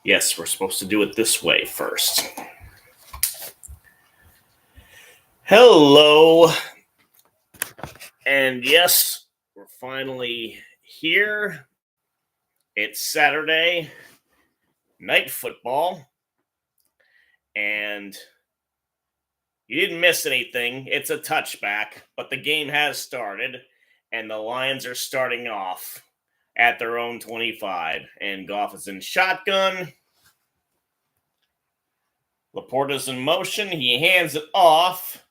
Yes, we're supposed to do it this way first. Hello. And yes, we're finally here. It's Saturday night football. And you didn't miss anything. It's a touchback, but the game has started, and the Lions are starting off at their own 25. And Goff is in shotgun. Laporta's in motion. He hands it off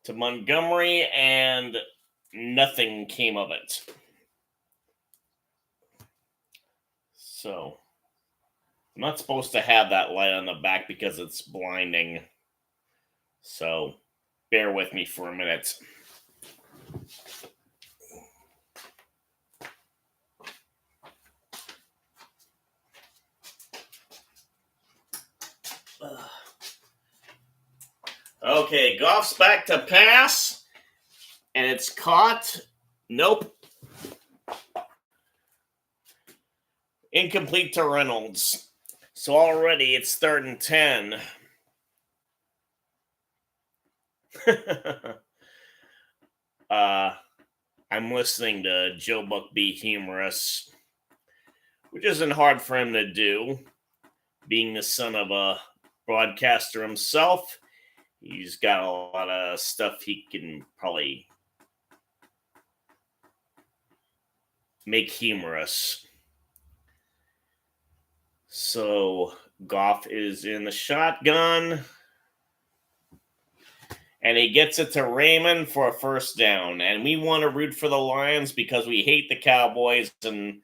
to Montgomery, and nothing came of it. So, I'm not supposed to have that light on the back because it's blinding. So, bear with me for a minute. Okay, Goff's back to pass, and it's caught. Nope. Incomplete to Reynolds. So already it's 3rd and 10. I'm listening to Joe Buck be humorous, which isn't hard for him to do, being the son of a broadcaster himself. He's got a lot of stuff he can probably make humorous. So Goff is in the shotgun, and he gets it to Raymond for a first down. And we want to root for the Lions because we hate the Cowboys, and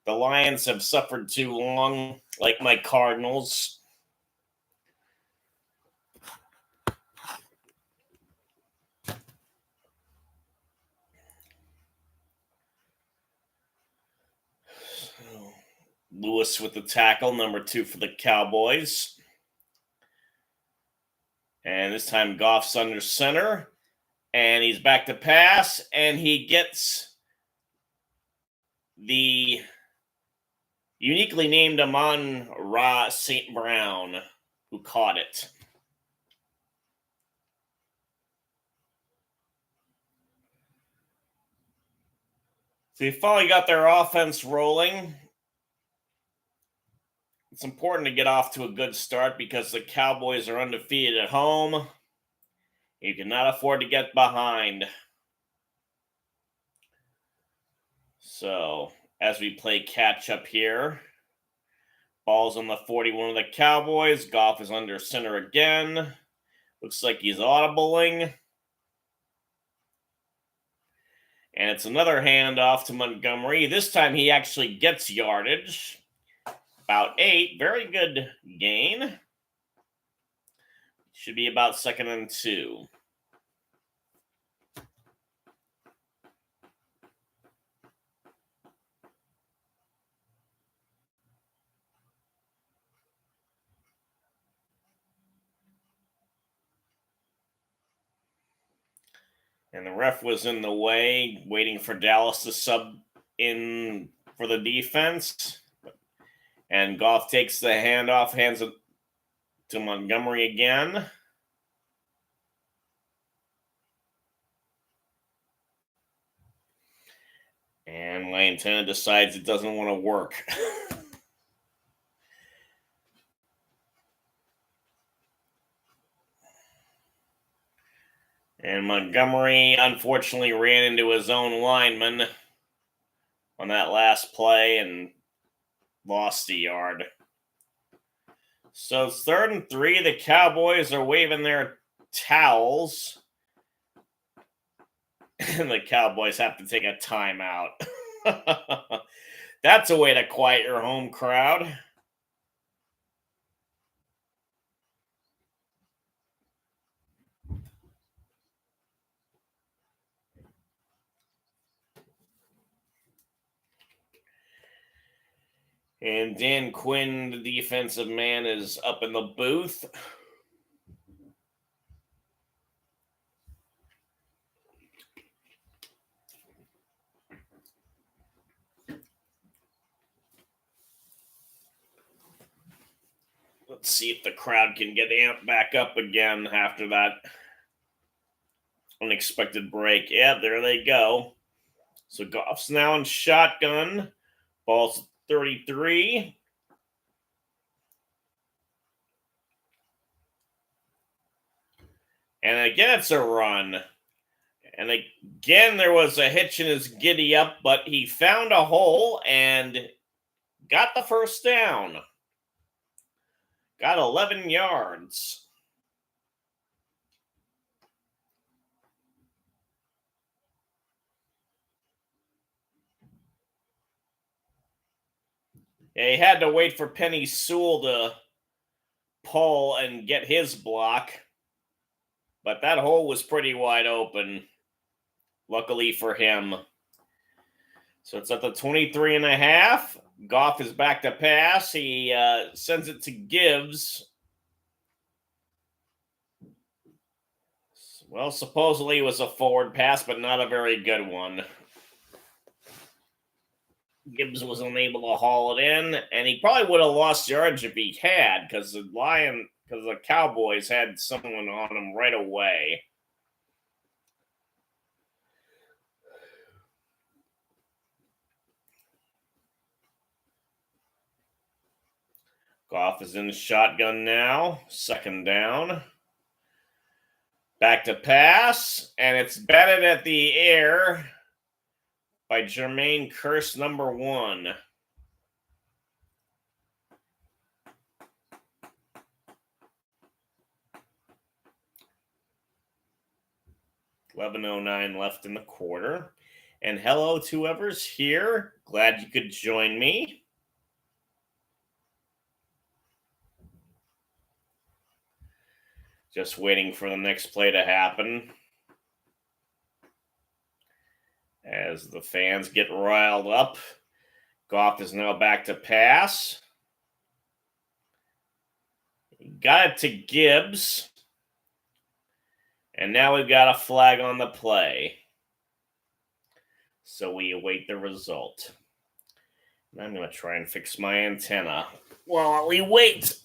the Lions have suffered too long, like my Cardinals. Lewis with the tackle, number 2 for the Cowboys. And this time Goff's under center. And he's back to pass. And he gets the uniquely named Amon-Ra St. Brown, who caught it. So they finally got their offense rolling. It's important to get off to a good start because the Cowboys are undefeated at home. You cannot afford to get behind. So, as we play catch up here, ball's on the 41 of the Cowboys. Goff is under center again. Looks like he's audibling. And it's another handoff to Montgomery. This time he actually gets yardage. About 8. Very good gain. Should be about 2nd and 2. And the ref was in the way, waiting for Dallas to sub in for the defense. And Goff takes the handoff, hands it to Montgomery again. And my antenna decides it doesn't want to work. And Montgomery, unfortunately, ran into his own lineman on that last play and lost a yard. So it's 3rd and 3. The Cowboys are waving their towels. And the Cowboys have to take a timeout. That's a way to quiet your home crowd. And Dan Quinn, the defensive man, is up in the booth. Let's see if the crowd can get amped back up again after that unexpected break. Yeah, there they go. So Goff's now in shotgun. Ball's 33. And again, it's a run. And again, there was a hitch in his giddy up, but he found a hole and got the first down. Got 11 yards. Yeah, he had to wait for Penny Sewell to pull and get his block. But that hole was pretty wide open, luckily for him. So it's at the 23 and a half. Goff is back to pass. He sends it to Gibbs. Well, supposedly it was a forward pass, but not a very good one. Gibbs was unable to haul it in, and he probably would have lost yards if he had, because the Cowboys had someone on him right away. Goff is in the shotgun now. Second down. Back to pass, and it's batted at the air by Jermaine Kearse, number 1. $11:09 left in the quarter. And hello to whoever's here. Glad you could join me. Just waiting for the next play to happen. As the fans get riled up, Goff is now back to pass. He got it to Gibbs. And now we've got a flag on the play. So we await the result. And I'm going to try and fix my antenna while we wait.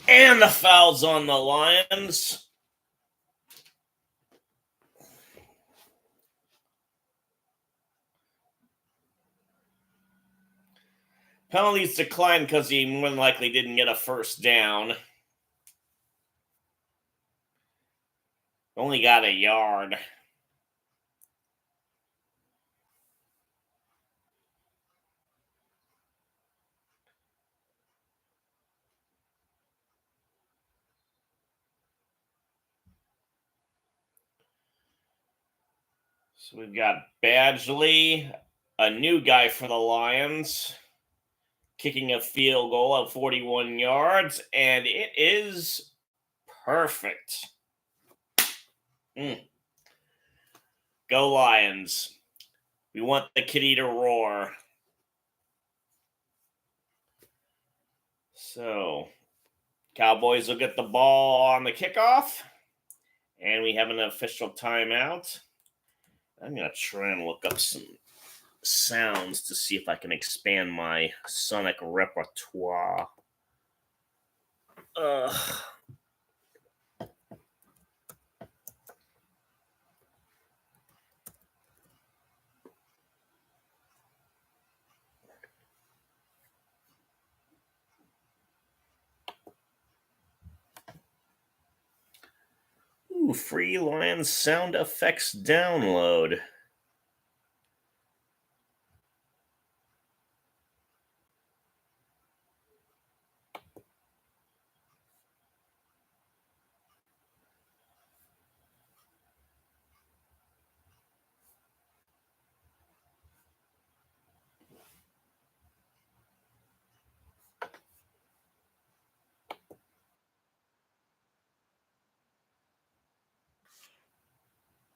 And the foul's on the Lions. Penalties declined because he more than likely didn't get a first down. Only got a yard. So we've got Badgley, a new guy for the Lions, kicking a field goal of 41 yards, and it is perfect. Go Lions. We want the kitty to roar. So, Cowboys will get the ball on the kickoff, and we have an official timeout. I'm going to try and look up some sounds to see if I can expand my sonic repertoire. Free Lions sound effects download.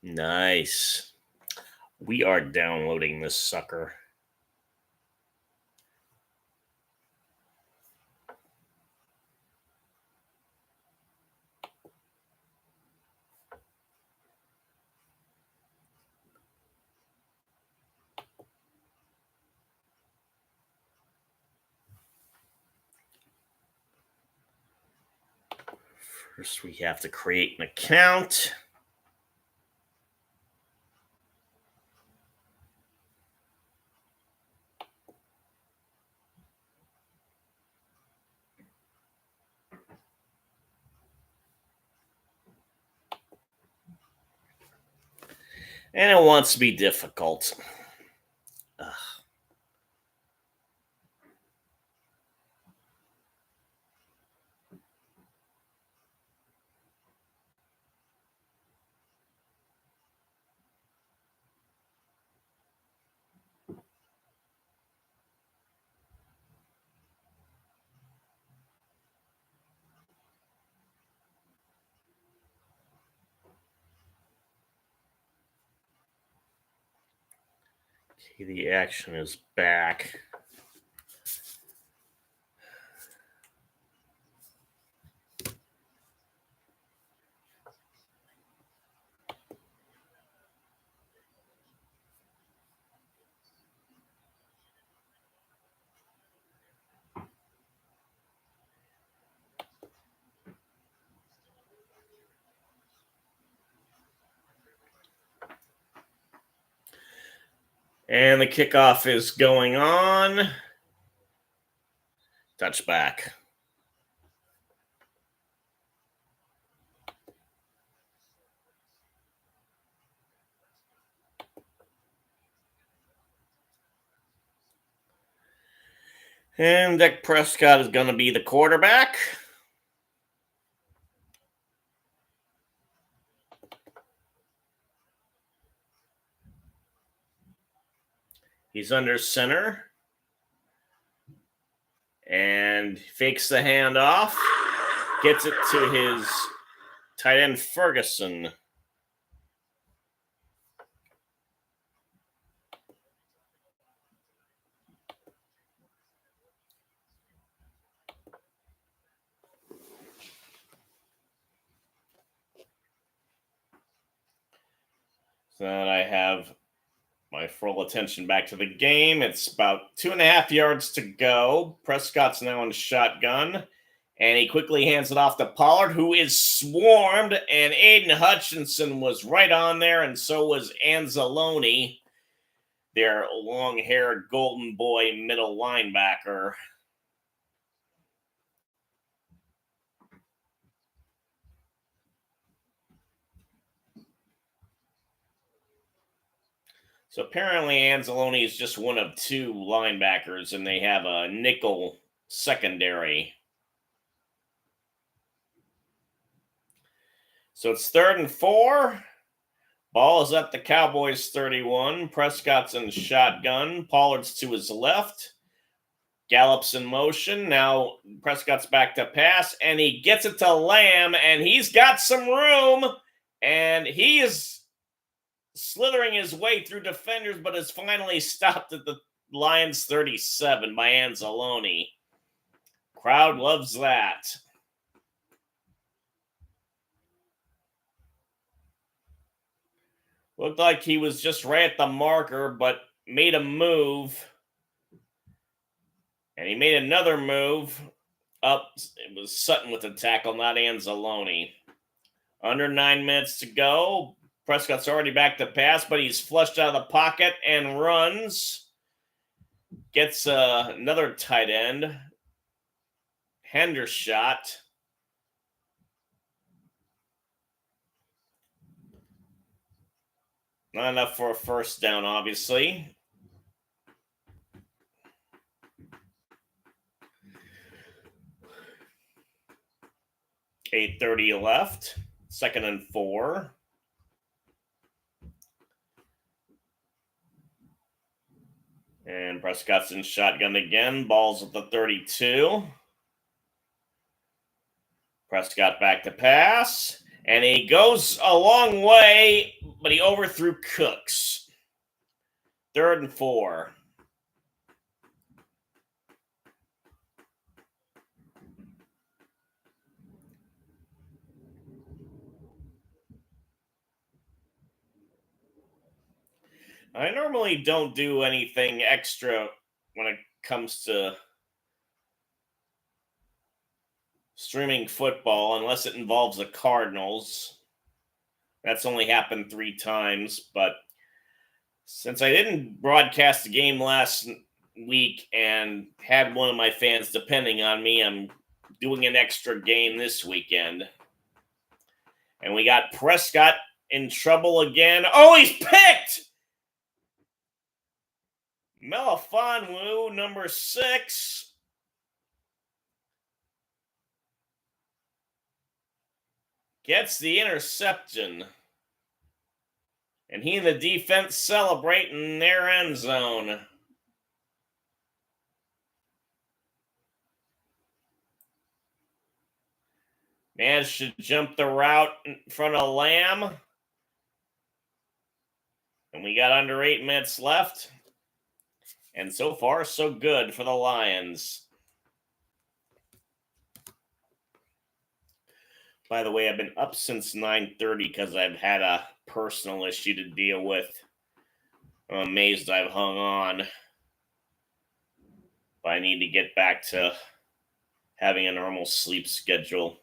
Nice. We are downloading this sucker. First, we have to create an account. And it wants to be difficult. Ugh. Okay, the action is back. And the kickoff is going on. Touchback. And Dak Prescott is going to be the quarterback. He's under center. And fakes the handoff. Gets it to his tight end Ferguson. So that I have my full attention back to the game. It's about 2.5 yards to go. Prescott's now in shotgun. And he quickly hands it off to Pollard, who is swarmed. And Aiden Hutchinson was right on there, and so was Anzalone, their long-haired golden boy middle linebacker. So apparently Anzalone is just one of two linebackers, and they have a nickel secondary. So it's 3rd and 4. Ball is at the Cowboys 31. Prescott's in shotgun. Pollard's to his left. Gallup's in motion. Now Prescott's back to pass, and he gets it to Lamb, and he's got some room, and he is slithering his way through defenders, but is finally stopped at the Lions 37 by Anzalone. Crowd loves that. Looked like he was just right at the marker, but made a move. And he made another move up. It was Sutton with the tackle, not Anzalone. Under 9 minutes to go. Prescott's already back to pass, but he's flushed out of the pocket and runs. Gets another tight end. Hendershot. Not enough for a first down, obviously. $8:30 left. 2nd and 4. And Prescott's in shotgun again. Ball's at the 32. Prescott back to pass. And he goes a long way, but he overthrew Cooks. 3rd and 4. I normally don't do anything extra when it comes to streaming football unless it involves the Cardinals. That's only happened 3 times, but since I didn't broadcast the game last week and had one of my fans depending on me, I'm doing an extra game this weekend. And we got Prescott in trouble again. Oh, he's picked! Melifonwu, number 6. Gets the interception. And he and the defense celebrate in their end zone. Managed to jump the route in front of Lamb. And we got under 8 minutes left. And so far, so good for the Lions. By the way, I've been up since 9:30 because I've had a personal issue to deal with. I'm amazed I've hung on. But I need to get back to having a normal sleep schedule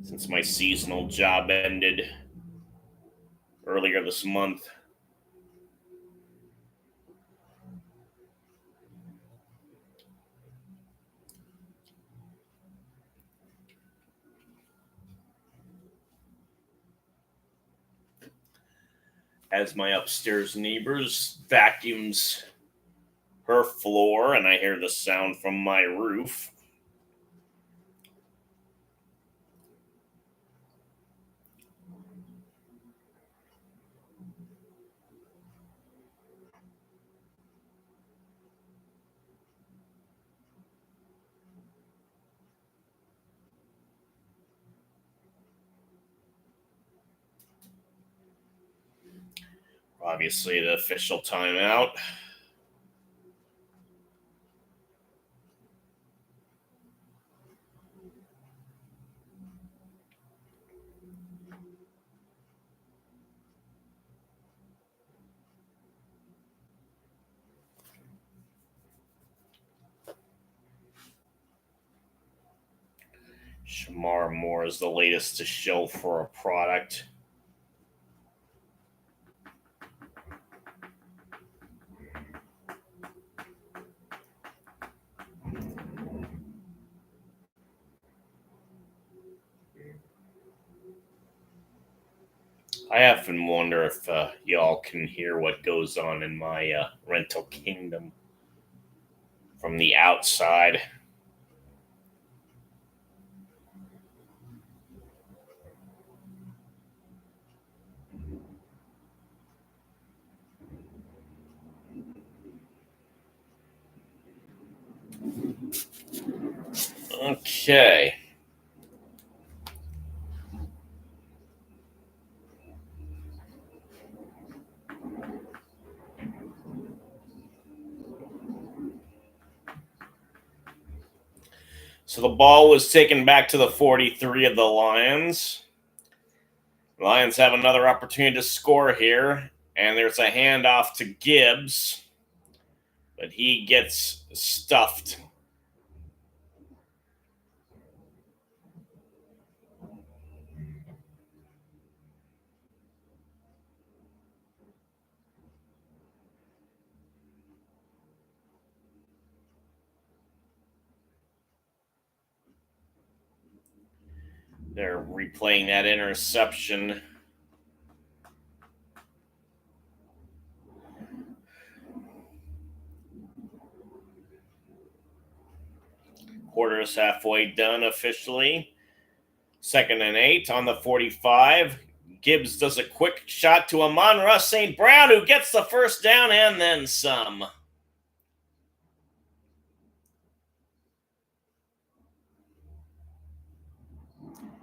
since my seasonal job ended earlier this month. As my upstairs neighbors vacuums her floor and I hear the sound from my roof. Obviously, the official timeout. Shamar Moore is the latest to show for a product. I often wonder if y'all can hear what goes on in my rental kingdom from the outside. Okay. So the ball was taken back to the 43 of the Lions. The Lions have another opportunity to score here, and there's a handoff to Gibbs, but he gets stuffed. They're replaying that interception. Quarter is halfway done officially. 2nd and 8 on the 45. Gibbs does a quick shot to Amon-Ra St. Brown, who gets the first down and then some.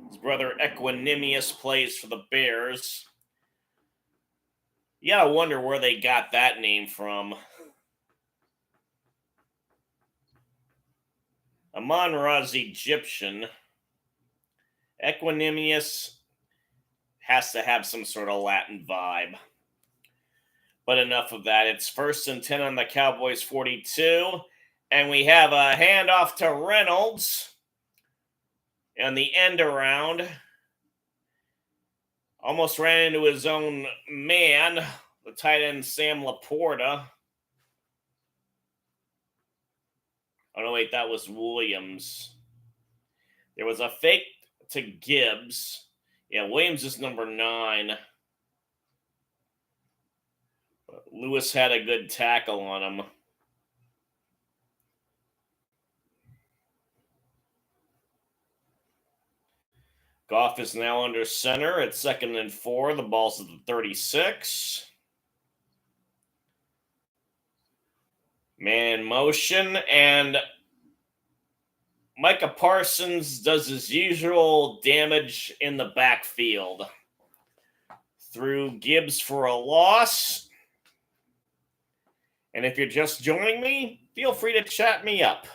His brother Equanimous plays for the Bears. You gotta wonder where they got that name from. Amon-Ra's Egyptian. Equanimous has to have some sort of Latin vibe. But enough of that. It's 1st and 10 on the Cowboys 42. And we have a handoff to Reynolds. And the end around almost ran into his own man, the tight end Sam Laporta. Oh, no, wait, that was Williams. There was a fake to Gibbs. Yeah, Williams is number 9. But Lewis had a good tackle on him. Goff is now under center at 2nd and 4. The ball's at the 36. Man in motion, and Micah Parsons does his usual damage in the backfield. Threw Gibbs for a loss. And if you're just joining me, feel free to chat me up.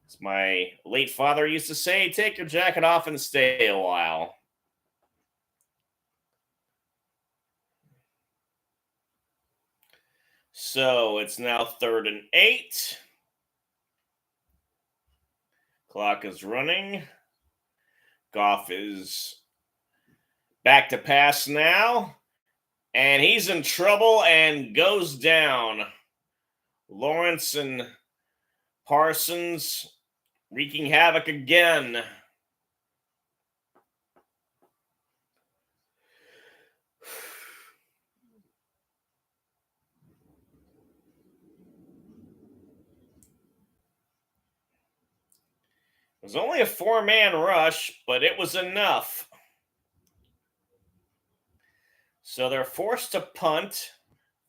As my late father used to say, take your jacket off and stay a while. So it's now 3rd and 8. Clock is running. Goff is back to pass now. And he's in trouble and goes down. Lawrence and Parsons wreaking havoc again. It was only a 4-man rush, but it was enough. So they're forced to punt.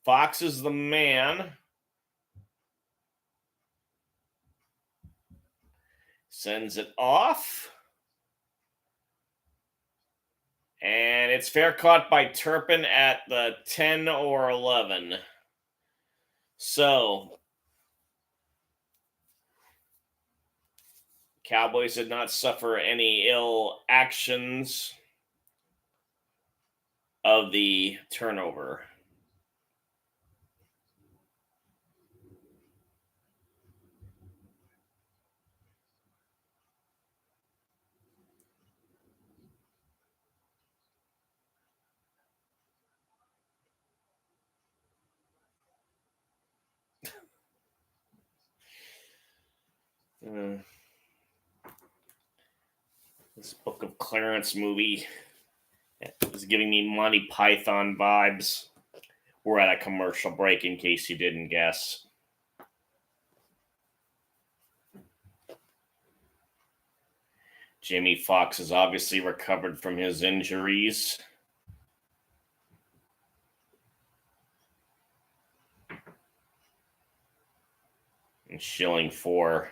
Fox is the man. Sends it off. And it's fair caught by Turpin at the 10 or 11. So, Cowboys did not suffer any ill actions of the turnover. This Book of Clarence movie is giving me Monty Python vibes. We're at a commercial break in case you didn't guess. Jamie Foxx has obviously recovered from his injuries. And shilling for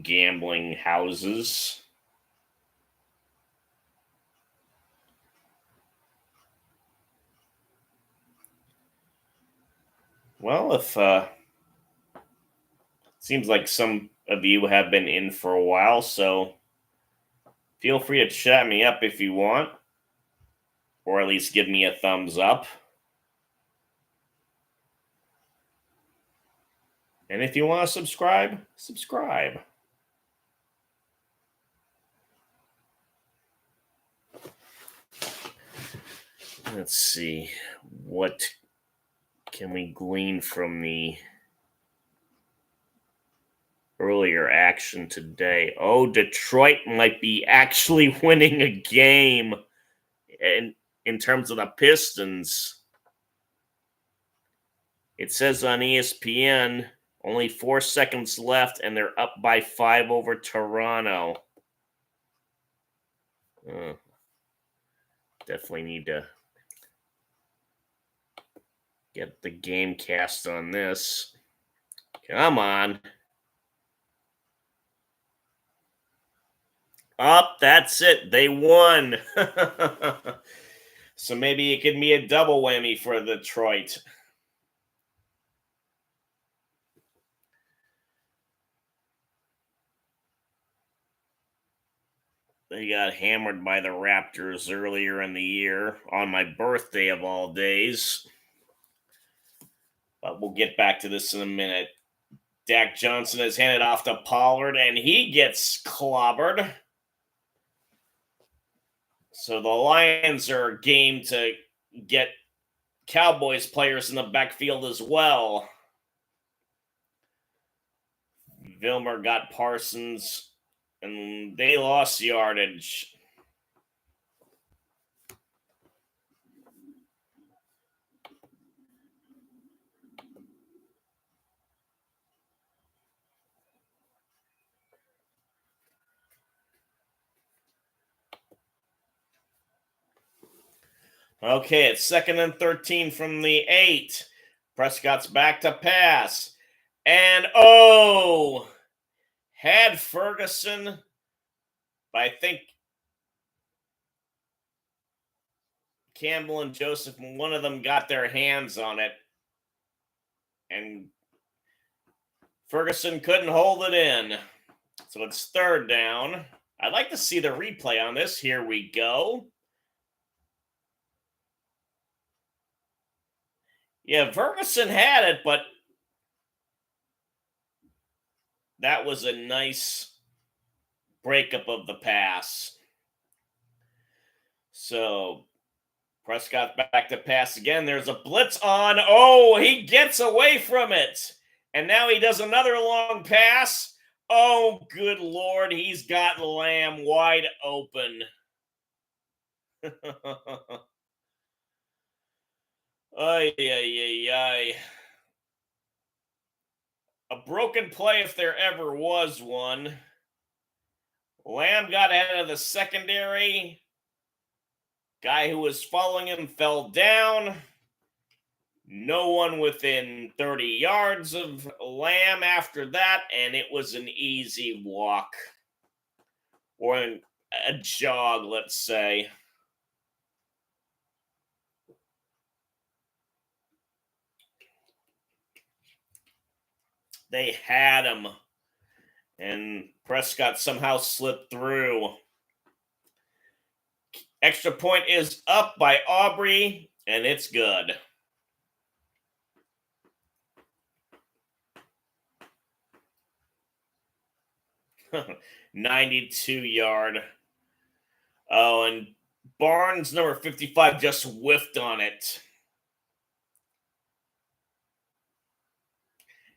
gambling houses. Well, if seems like some of you have been in for a while, so feel free to chat me up if you want, or at least give me a thumbs up. And if you want to subscribe, subscribe. Let's see. What can we glean from the earlier action today? Oh, Detroit might be actually winning a game in terms of the Pistons. It says on ESPN only 4 seconds left, and they're up by 5 over Toronto. Definitely need to get the game cast on this. Come on. Up, that's it. They won. So maybe it could be a double whammy for Detroit. They got hammered by the Raptors earlier in the year on my birthday of all days. But we'll get back to this in a minute. Dak Johnson is handed off to Pollard, and he gets clobbered. So the Lions are game to get Cowboys players in the backfield as well. Vilmer got Parsons, and they lost yardage. Okay, it's 2nd and 13 from the 8. Prescott's back to pass. And had Ferguson, but I think Campbell and Joseph, one of them got their hands on it. And Ferguson couldn't hold it in. So it's 3rd down. I'd like to see the replay on this. Here we go. Yeah, Ferguson had it, but that was a nice breakup of the pass. So Prescott back to pass again. There's a blitz on. Oh, he gets away from it. And now he does another long pass. Oh, good Lord. He's got Lamb wide open. Ay, ay, ay, ay. A broken play if there ever was one. Lamb got ahead of the secondary. Guy who was following him fell down. No one within 30 yards of Lamb after that, and it was an easy walk. Or a jog, let's say. They had him. And Prescott somehow slipped through. Extra point is up by Aubrey, and it's good. (92-yard). Oh, and Barnes, number 55, just whiffed on it.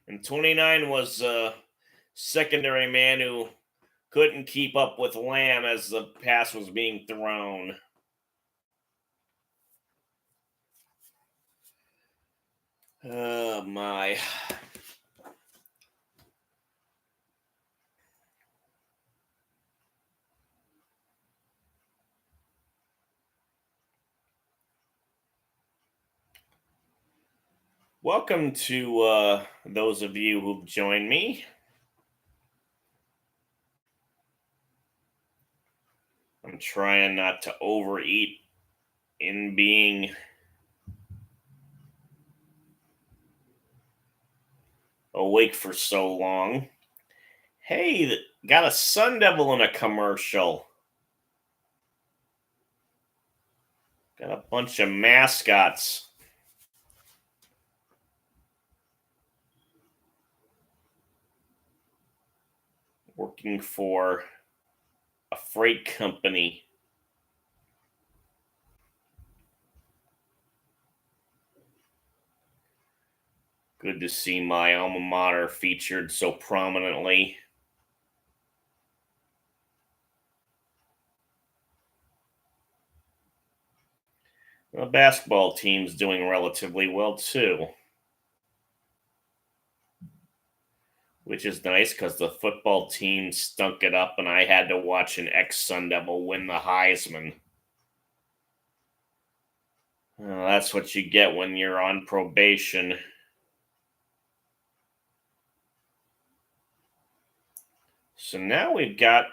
And 29 was a secondary man who couldn't keep up with Lamb as the pass was being thrown. Oh, my. Welcome to those of you who've joined me. I'm trying not to overeat in being awake for so long. Hey, got a Sun Devil in a commercial. Got a bunch of mascots. Working for a freight company. Good to see my alma mater featured so prominently. The basketball team's doing relatively well too. Which is nice because the football team stunk it up and I had to watch an ex-Sun Devil win the Heisman. Well, that's what you get when you're on probation. So now we've got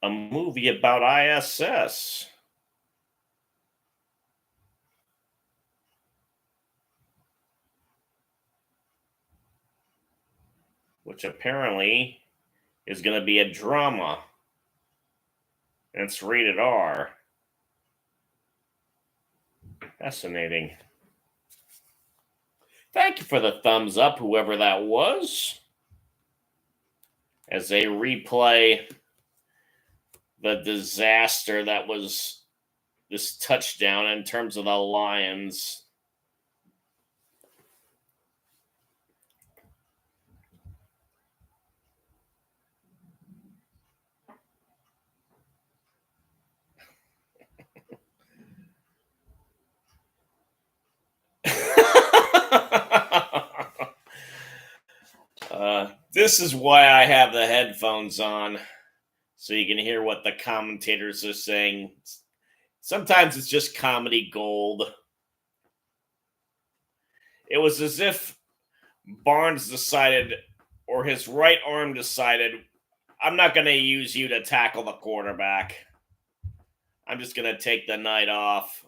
a movie about ISS. Which apparently is going to be a drama. And it's rated R. Fascinating. Thank you for the thumbs up, whoever that was. as they replay the disaster that was this touchdown in terms of the Lions. This is why I have the headphones on, so you can hear what the commentators are saying. Sometimes it's just comedy gold. It was as if Barnes decided, or his right arm decided, I'm not going to use you to tackle the quarterback. I'm just going to take the night off.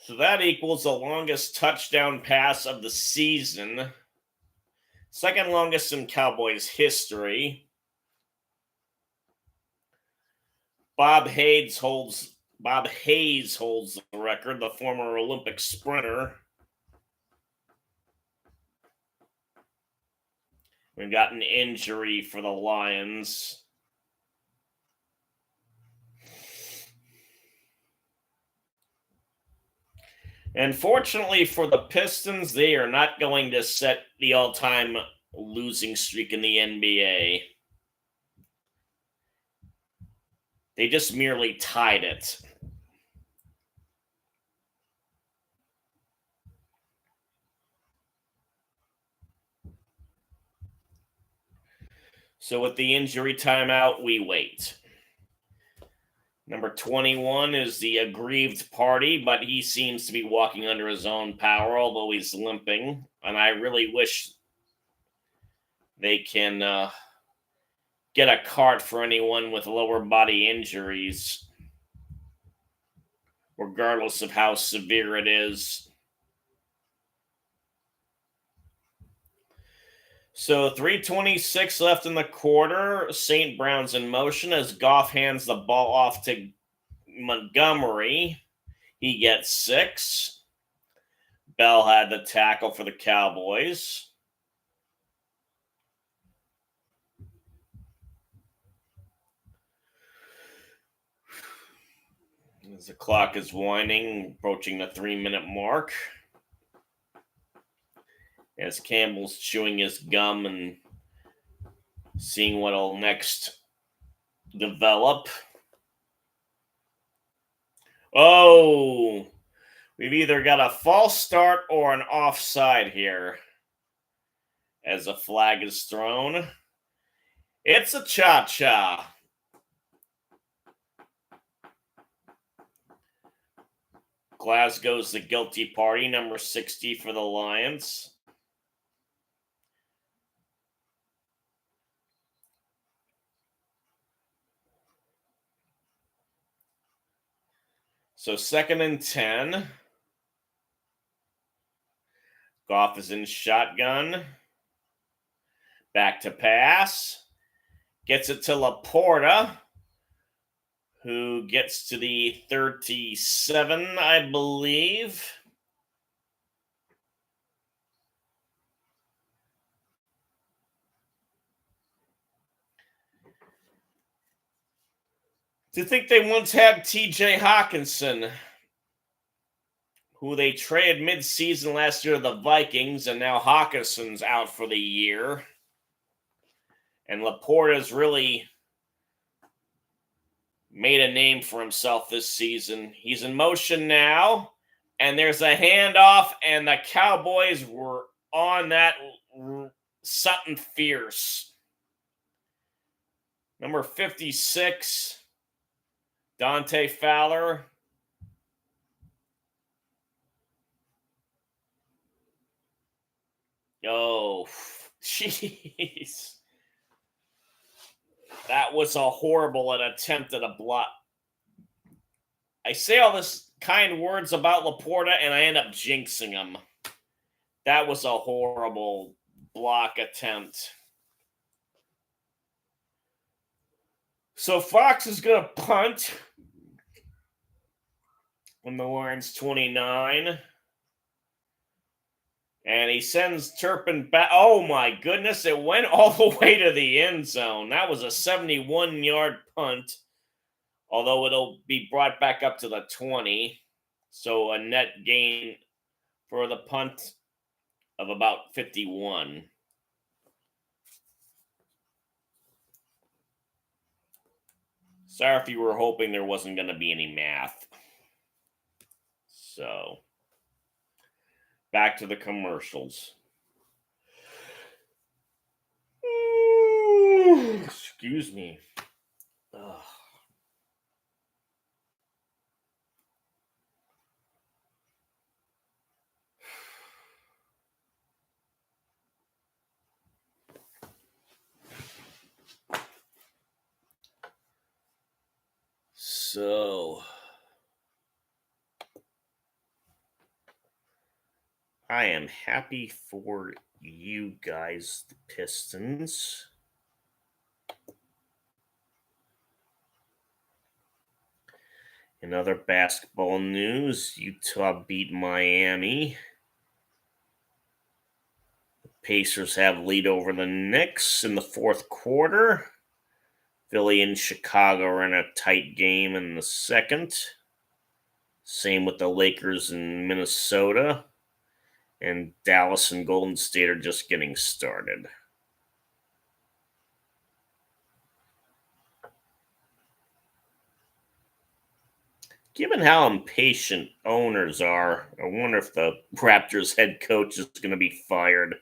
So that equals the longest touchdown pass of the season. Second longest in Cowboys history. Bob Hayes holds the record, the former Olympic sprinter. We've got an injury for the Lions. And fortunately for the Pistons, they are not going to set the all-time losing streak in the NBA. They just merely tied it. So with the injury timeout, we wait. Number 21 is the aggrieved party, but he seems to be walking under his own power, although he's limping. And I really wish they can get a cart for anyone with lower body injuries, regardless of how severe it is. So 3:26 left in the quarter. St. Brown's in motion as Goff hands the ball off to Montgomery. He gets 6. Bell had the tackle for the Cowboys. As the clock is winding, approaching the 3-minute mark. As Campbell's chewing his gum and seeing what'll next develop. Oh, we've either got a false start or an offside here. As a flag is thrown, it's a cha-cha. Glasgow's the guilty party, number 60 for the Lions. So 2nd and 10. Goff is in shotgun. Back to pass. Gets it to Laporta, who gets to the 37, I believe. To think they once had TJ Hawkinson, who they traded mid-season last year to the Vikings, and now Hawkinson's out for the year. And Laporta's really made a name for himself this season. He's in motion now, and there's a handoff, and the Cowboys were on that something fierce. Number 56, Dante Fowler. Oh, jeez. That was a horrible attempt at a block. I say all this kind words about Laporta, and I end up jinxing him. That was a horrible block attempt. So Fox is going to punt on the Lions 29. And he sends Turpin back. Oh my goodness, it went all the way to the end zone. That was a 71-yard punt, although it'll be brought back up to the 20. So a net gain for the punt of about 51. Sorry if you were hoping there wasn't going to be any math. So, back to the commercials. Excuse me. Ugh. So, I am happy for you guys, the Pistons. In other basketball news, Utah beat Miami. The Pacers have lead over the Knicks in the fourth quarter. Philly and Chicago are in a tight game in the second. Same with the Lakers in Minnesota. And Dallas and Golden State are just getting started. Given how impatient owners are, I wonder if the Raptors head coach is going to be fired.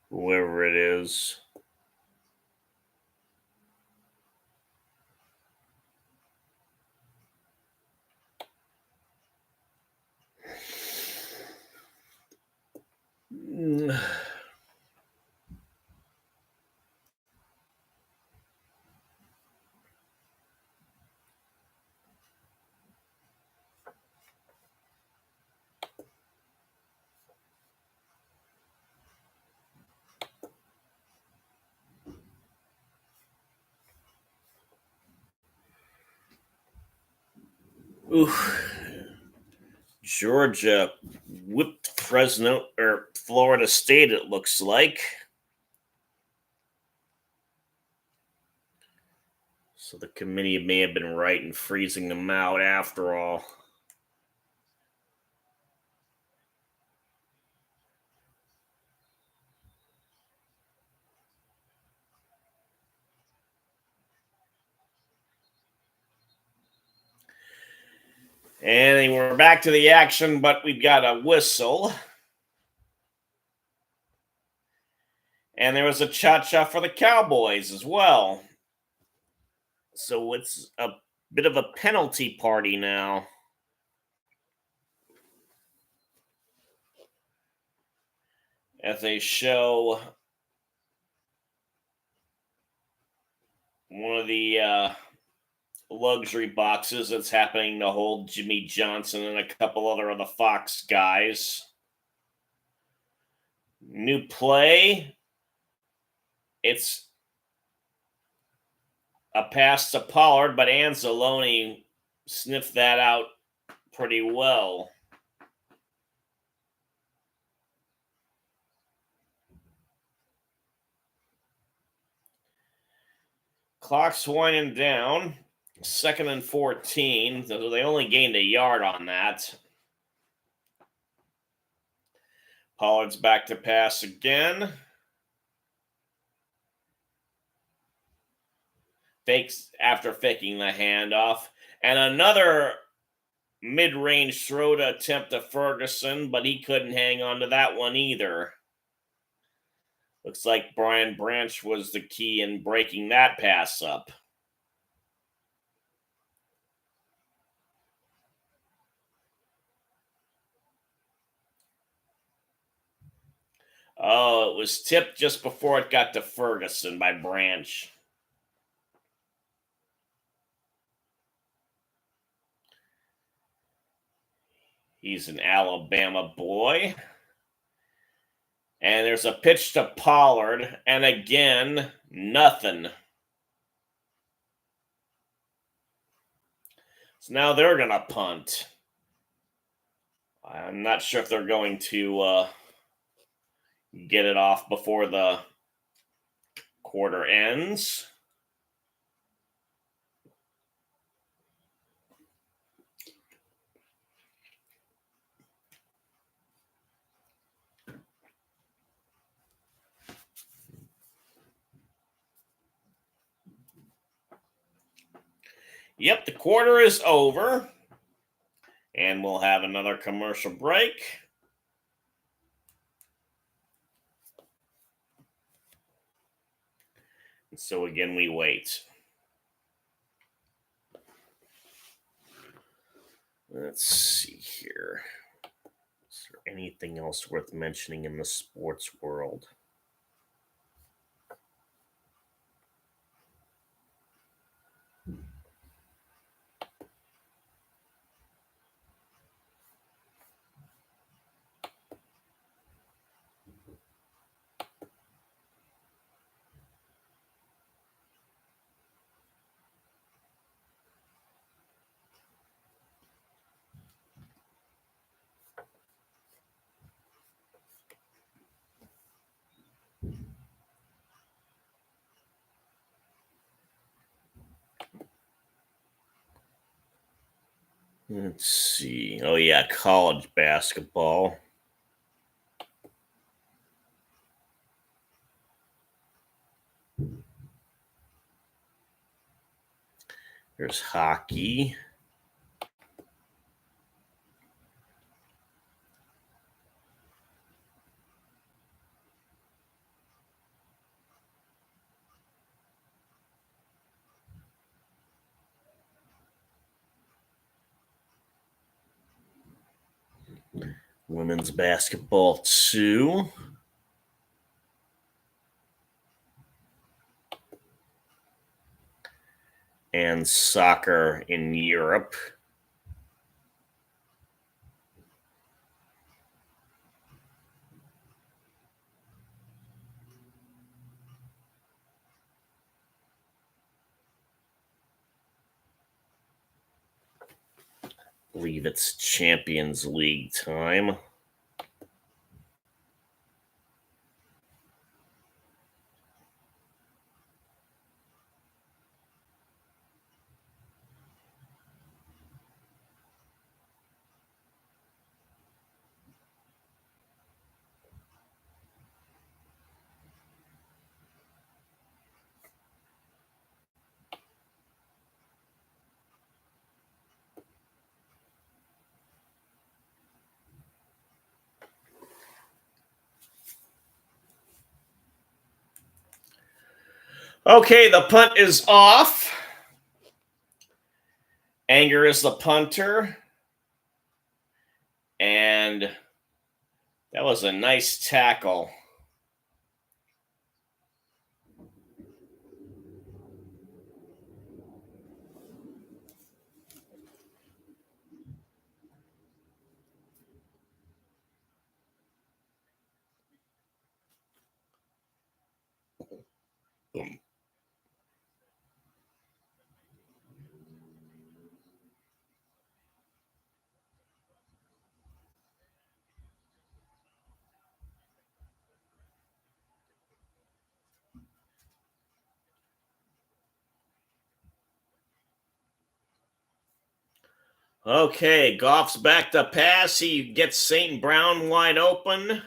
Whoever it is. Oof. Georgia whipped Fresno or Florida State, it looks like. So the committee may have been right in freezing them out after all. And we're back to the action, but we've got a whistle. And there was a cha-cha for the Cowboys as well. So it's a bit of a penalty party now. As they show one of the luxury boxes that's happening to hold Jimmy Johnson and a couple other of the Fox guys. New play. It's a pass to Pollard, but Anzalone sniffed that out pretty well. Clock's winding down. 2nd and 14. So they only gained a yard on that. Pollard's back to pass again. Fakes after faking the handoff. And another mid-range throw to attempt to Ferguson, but he couldn't hang on to that one either. Looks like Brian Branch was the key in breaking that pass up. Oh, it was tipped just before it got to Ferguson by Branch. He's an Alabama boy. And there's a pitch to Pollard, and again, nothing. So now they're going to punt. I'm not sure if they're going to get it off before the quarter ends. Yep, the quarter is over. And we'll have another commercial break. And so again, we wait. Let's see here. Is there anything else worth mentioning in the sports world? Let's see. Oh, yeah, college basketball. There's hockey. Women's basketball, too. And soccer in Europe. I believe it's Champions League time. Okay, the punt is off. Anger is the punter. And that was a nice tackle. Okay, Goff's back to pass. He gets St. Brown wide open.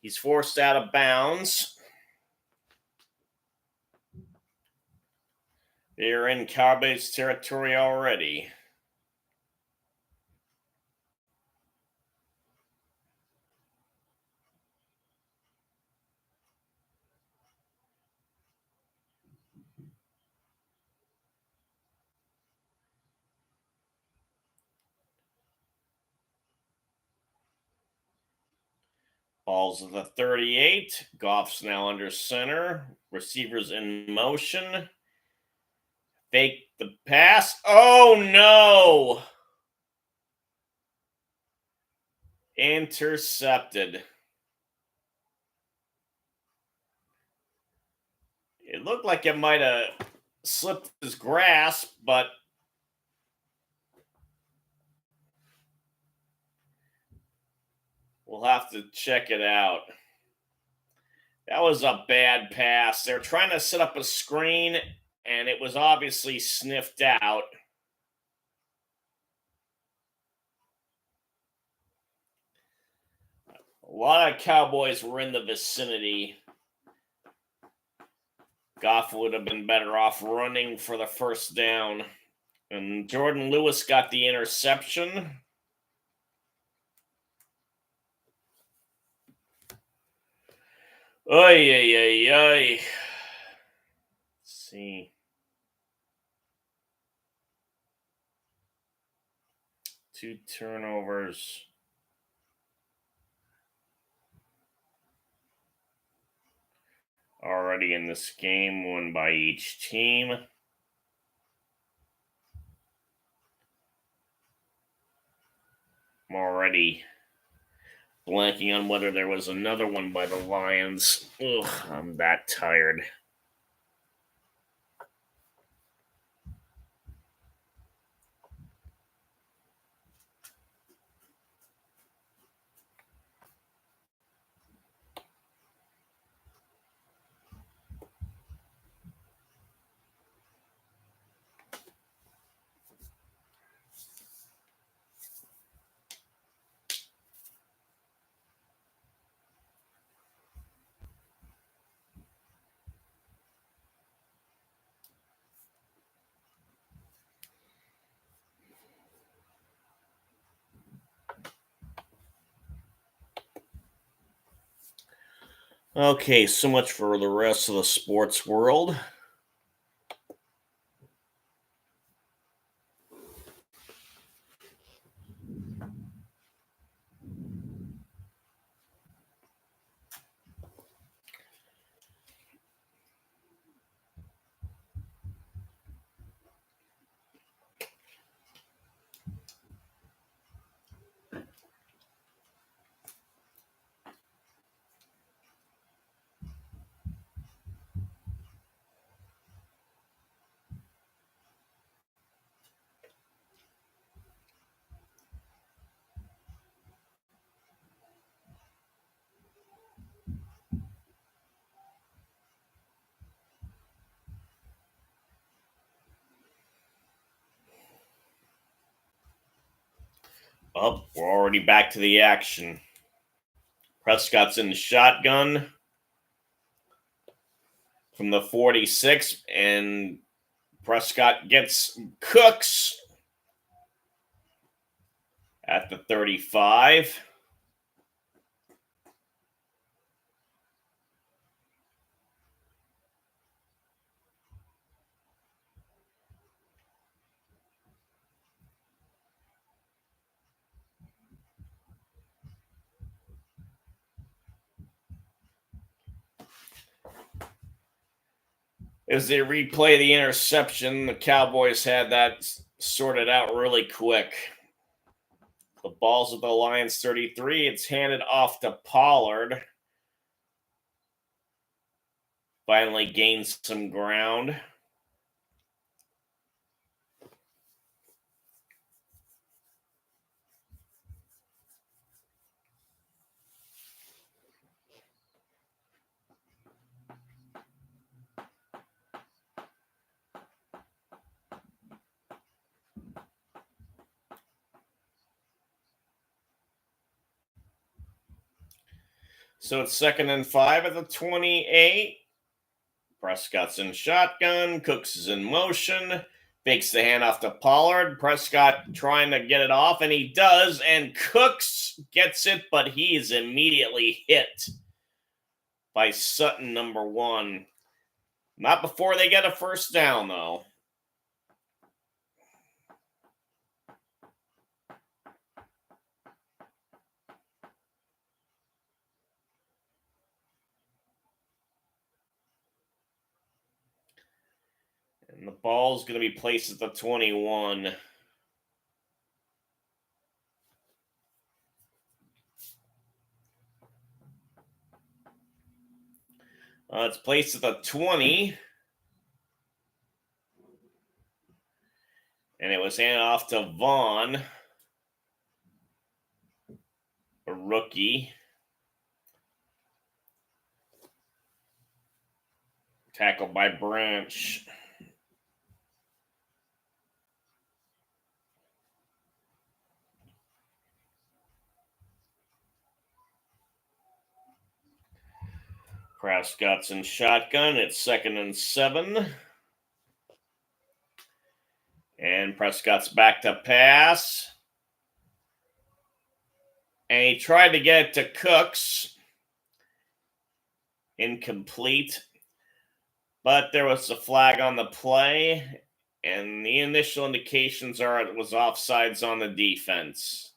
He's forced out of bounds. They're in Cowboys territory already. Ball's at the 38. Goff's now under center. Receivers in motion. Fake the pass. Oh no! Intercepted. It looked like it might have slipped his grasp, but We'll have to check it out. That was a bad pass. They're trying to set up a screen, and it was obviously sniffed out. A lot of Cowboys were in the vicinity. Goff would have been better off running for the first down. And Jordan Lewis got the interception. Oy, oy, oy, oy. Let's see. 2 turnovers. Already in this game, one by each team. I'm already blanking on whether there was another one by the Lions. Ugh, I'm that tired. Okay, so much for the rest of the sports world. Oh, we're already back to the action. Prescott's in the shotgun from the 46, and Prescott gets Cooks at the 35. As they replay the interception, the Cowboys had that sorted out really quick. The ball's at the Lions 33. It's handed off to Pollard. Finally gains some ground. So it's 2nd and 5 at the 28. Prescott's in shotgun. Cooks is in motion. Fakes the handoff to Pollard. Prescott trying to get it off, and he does. And Cooks gets it, but he is immediately hit by Sutton, number 1. Not before they get a first down, though. And the ball's going to be placed at the 21. It's placed at the 20. And it was handed off to Vaughn. a rookie. Tackled by Branch. Prescott's in shotgun. It's 2nd and 7. And Prescott's back to pass. And he tried to get it to Cooks. Incomplete. But there was a flag on the play. And the initial indications are it was offsides on the defense.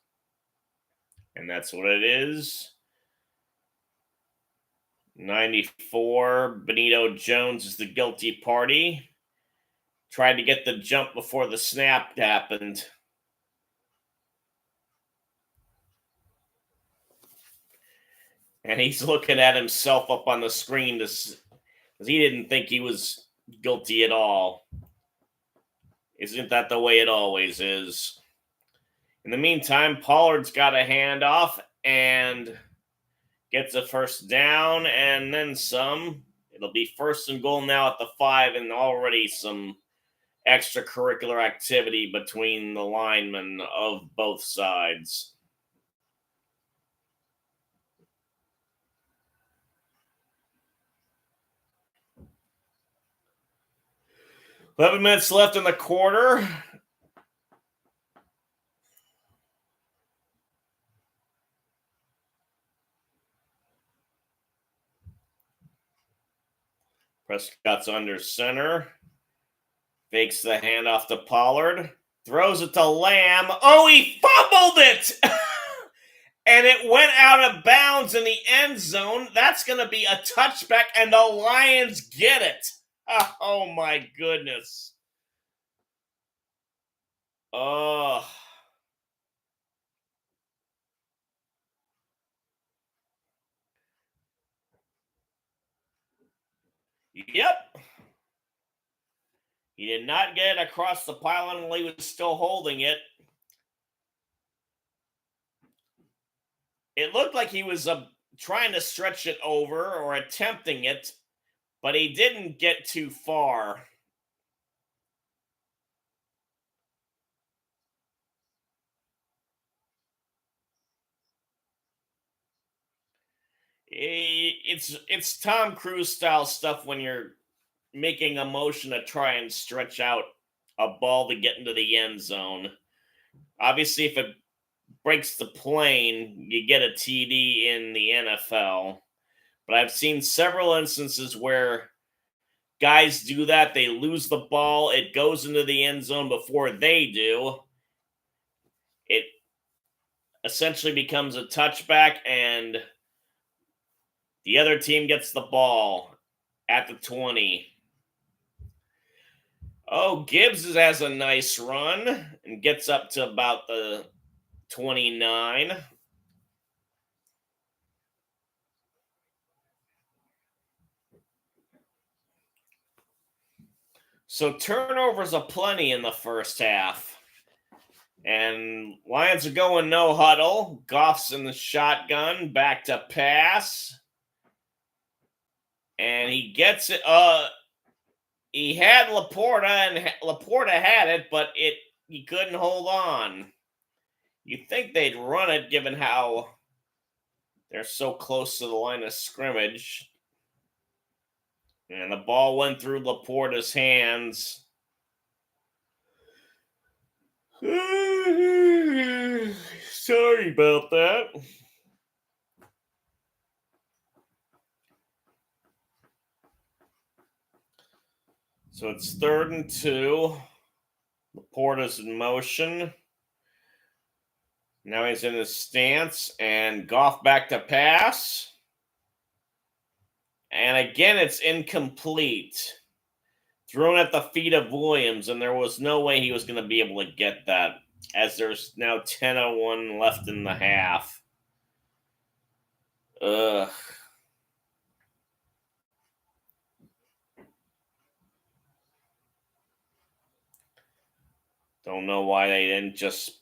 And that's what it is. 94, Benito Jones is the guilty party. Tried to get the jump before the snap happened. And he's looking at himself up on the screen because he didn't think he was guilty at all. Isn't that the way it always is? In the meantime, Pollard's got a handoff and gets a first down and then some. It'll be 1st and goal now at the 5, and already some extracurricular activity between the linemen of both sides. Eleven minutes left in the quarter. Prescott's under center. Fakes the handoff to Pollard. Throws it to Lamb. Oh, he fumbled it! And it went out of bounds in the end zone. That's going to be a touchback, and the Lions get it. Oh, my goodness. Oh. Yep. He did not get it across the pylon while he was still holding it. It looked like he was trying to stretch it over or attempting it, but he didn't get too far. It's Tom Cruise style stuff when you're making a motion to try and stretch out a ball to get into the end zone. Obviously, if it breaks the plane, you get a TD in the NFL. But I've seen several instances where guys do that. They lose the ball. It goes into the end zone before they do. It essentially becomes a touchback, and the other team gets the ball at the 20. Oh, Gibbs has a nice run and gets up to about the 29. So turnovers aplenty in the first half. And Lions are going no huddle. Goff's in the shotgun, back to pass. And he gets it. He had Laporta, and Laporta had it, but he couldn't hold on. You'd think they'd run it given how they're so close to the line of scrimmage. And the ball went through Laporta's hands. Sorry about that. So it's 3rd and 2. Laporta's in motion. Now he's in his stance, and Goff back to pass. And again, it's incomplete. Thrown at the feet of Williams, and there was no way he was going to be able to get that, as there's now 10:01 left in the half. Ugh. Don't know why they didn't just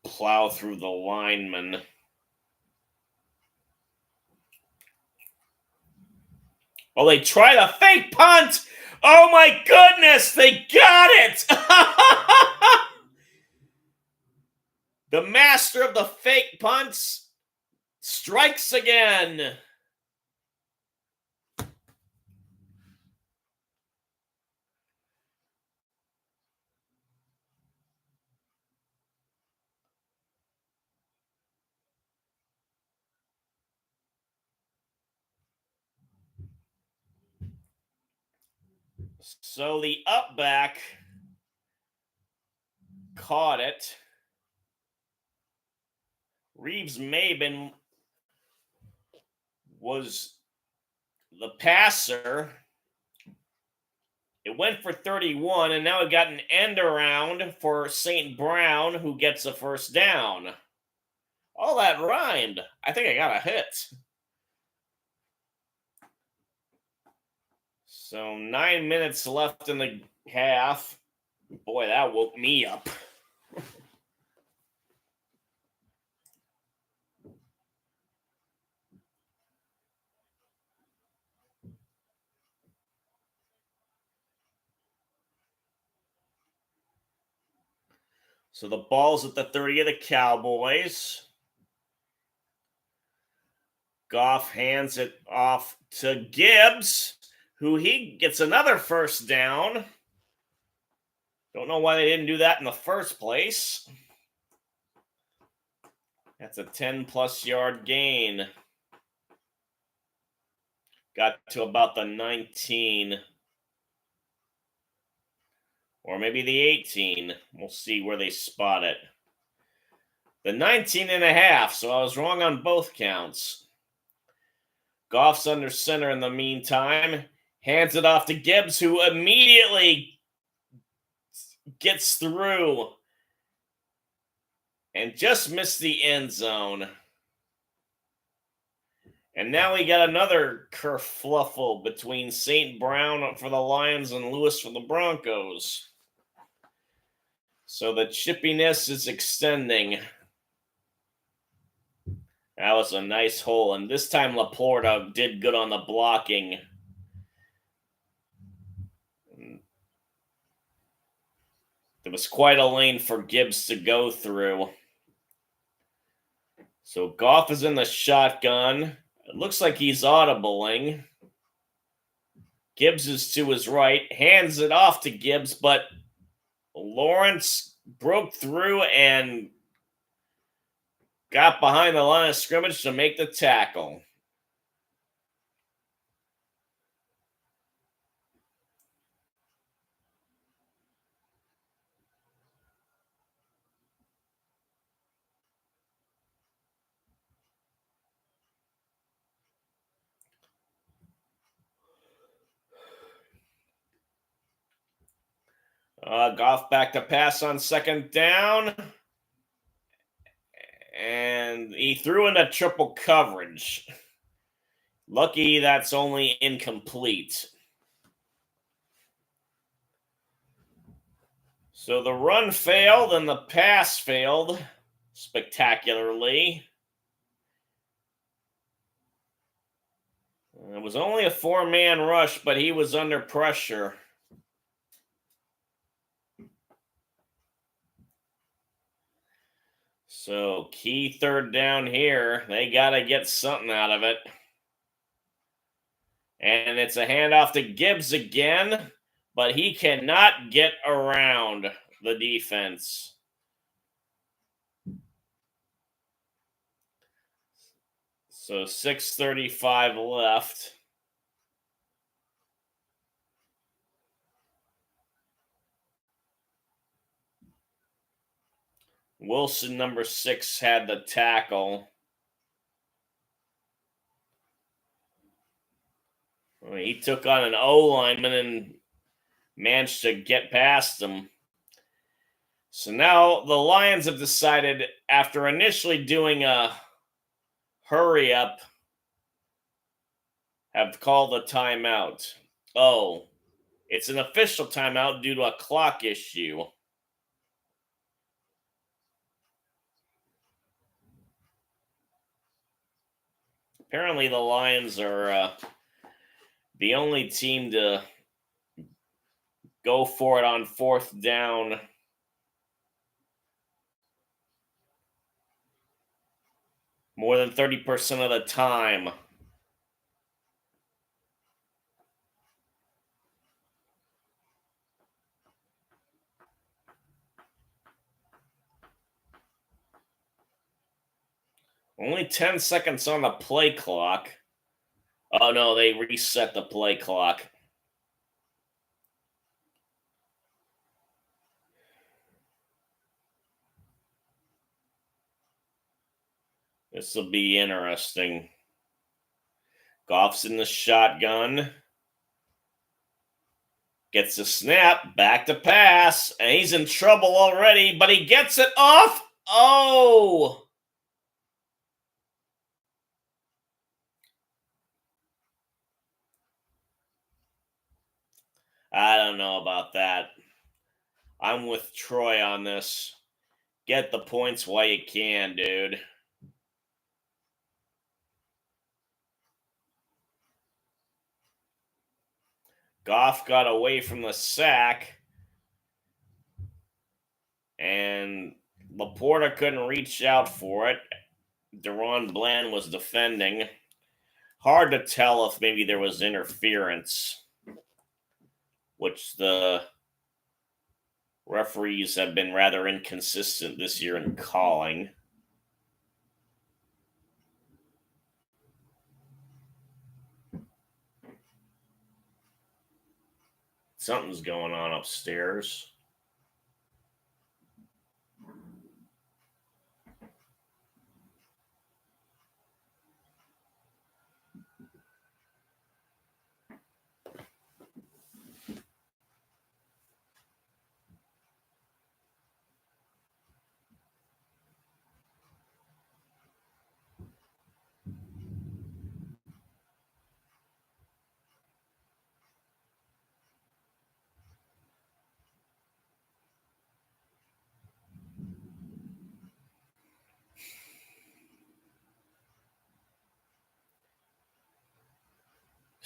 plow through the linemen. Oh, they tried a fake punt. Oh my goodness, they got it. The master of the fake punts strikes again. So the upback caught it. Reeves Maben was the passer. It went for 31, and now it got an end around for St. Brown, who gets a first down. All that rhymed. I think I got a hit. So 9 minutes left in the half. Boy, that woke me up. So the ball's at the 30 of the Cowboys. Goff hands it off to Gibbs, who he gets another first down. Don't know why they didn't do that in the first place. That's a 10-plus yard gain. Got to about the 19. Or maybe the 18. We'll see where they spot it. The 19 and a half, so I was wrong on both counts. Goff's under center in the meantime. Hands it off to Gibbs, who immediately gets through and just missed the end zone. And now we got another kerfluffle between St. Brown for the Lions and Lewis for the Broncos. So the chippiness is extending. That was a nice hole, and this time Laporta did good on the blocking. There was quite a lane for Gibbs to go through. So Goff is in the shotgun. It looks like he's audibling. Gibbs is to his right, hands it off to Gibbs, but Lawrence broke through and got behind the line of scrimmage to make the tackle. Goff back to pass on second down. And he threw in a triple coverage. Lucky that's only incomplete. So the run failed and the pass failed spectacularly. It was only a four-man rush, but he was under pressure. So key third down here. They got to get something out of it. And it's a handoff to Gibbs again, but he cannot get around the defense. So 6:35 left. Wilson, number 6, had the tackle. He took on an O-lineman and managed to get past him. So now the Lions have decided, after initially doing a hurry up, have called a timeout. Oh, it's an official timeout due to a clock issue. Apparently the Lions are the only team to go for it on fourth down more than 30% of the time. Only 10 seconds on the play clock. Oh no, they reset the play clock. This will be interesting. Goff's in the shotgun. Gets the snap, back to pass, and he's in trouble already, but he gets it off. Oh! I don't know about that. I'm with Troy on this. Get the points while you can, dude. Goff got away from the sack, and Laporta couldn't reach out for it. Deron Bland was defending. Hard to tell if maybe there was interference, which the referees have been rather inconsistent this year in calling. Something's going on upstairs.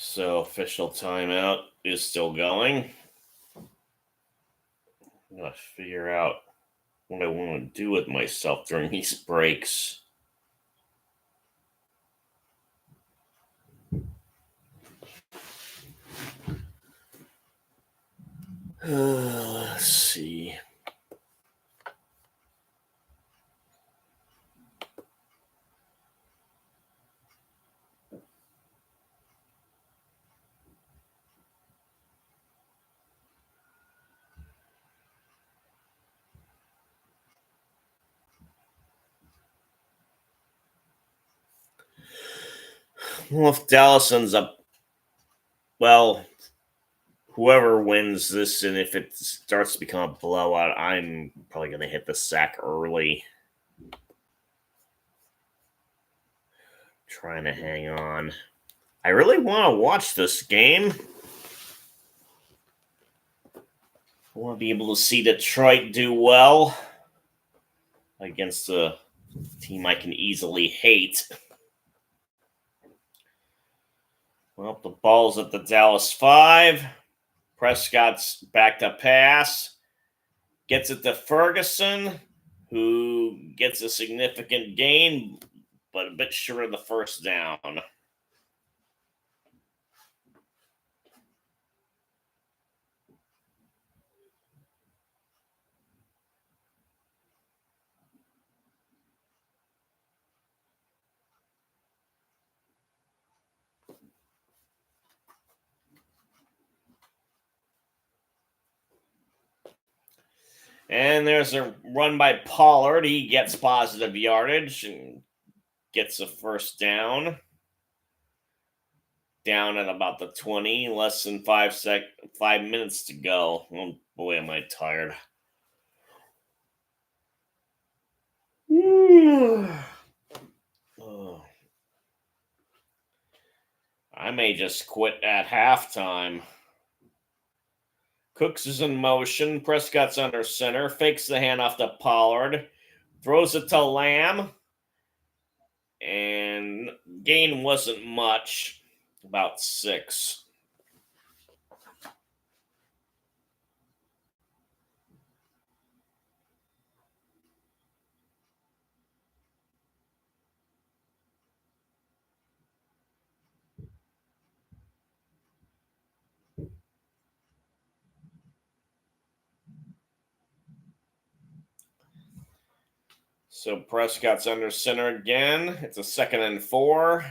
So, official timeout is still going. I'm going to figure out what I want to do with myself during these breaks. Let's see. Well, if Dallas ends up, well, whoever wins this, and if it starts to become a blowout, I'm probably going to hit the sack early. Trying to hang on. I really want to watch this game. I want to be able to see Detroit do well against a team I can easily hate. Well, the ball's at the Dallas 5. Prescott's back to pass. Gets it to Ferguson, who gets a significant gain, but a bit short of the first down. And there's a run by Pollard. He gets positive yardage and gets a first down. Down at about the 20, less than 5 minutes to go. Oh boy, am I tired. Oh. I may just quit at halftime. Cooks is in motion. Prescott's under center. Fakes the handoff to Pollard. Throws it to Lamb. And gain wasn't much. About 6. So Prescott's under center again. It's a 2nd and 4.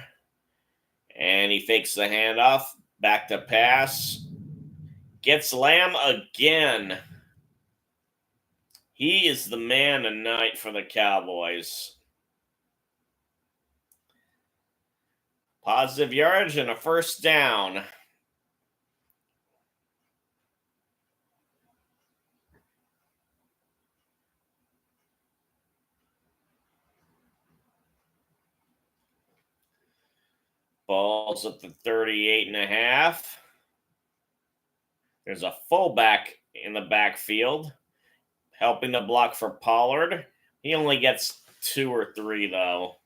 And he fakes the handoff. Back to pass. Gets Lamb again. He is the man tonight for the Cowboys. Positive yardage and a first down. Ball's at the 38.5. There's a fullback in the backfield helping to block for Pollard. He only gets 2 or 3, though.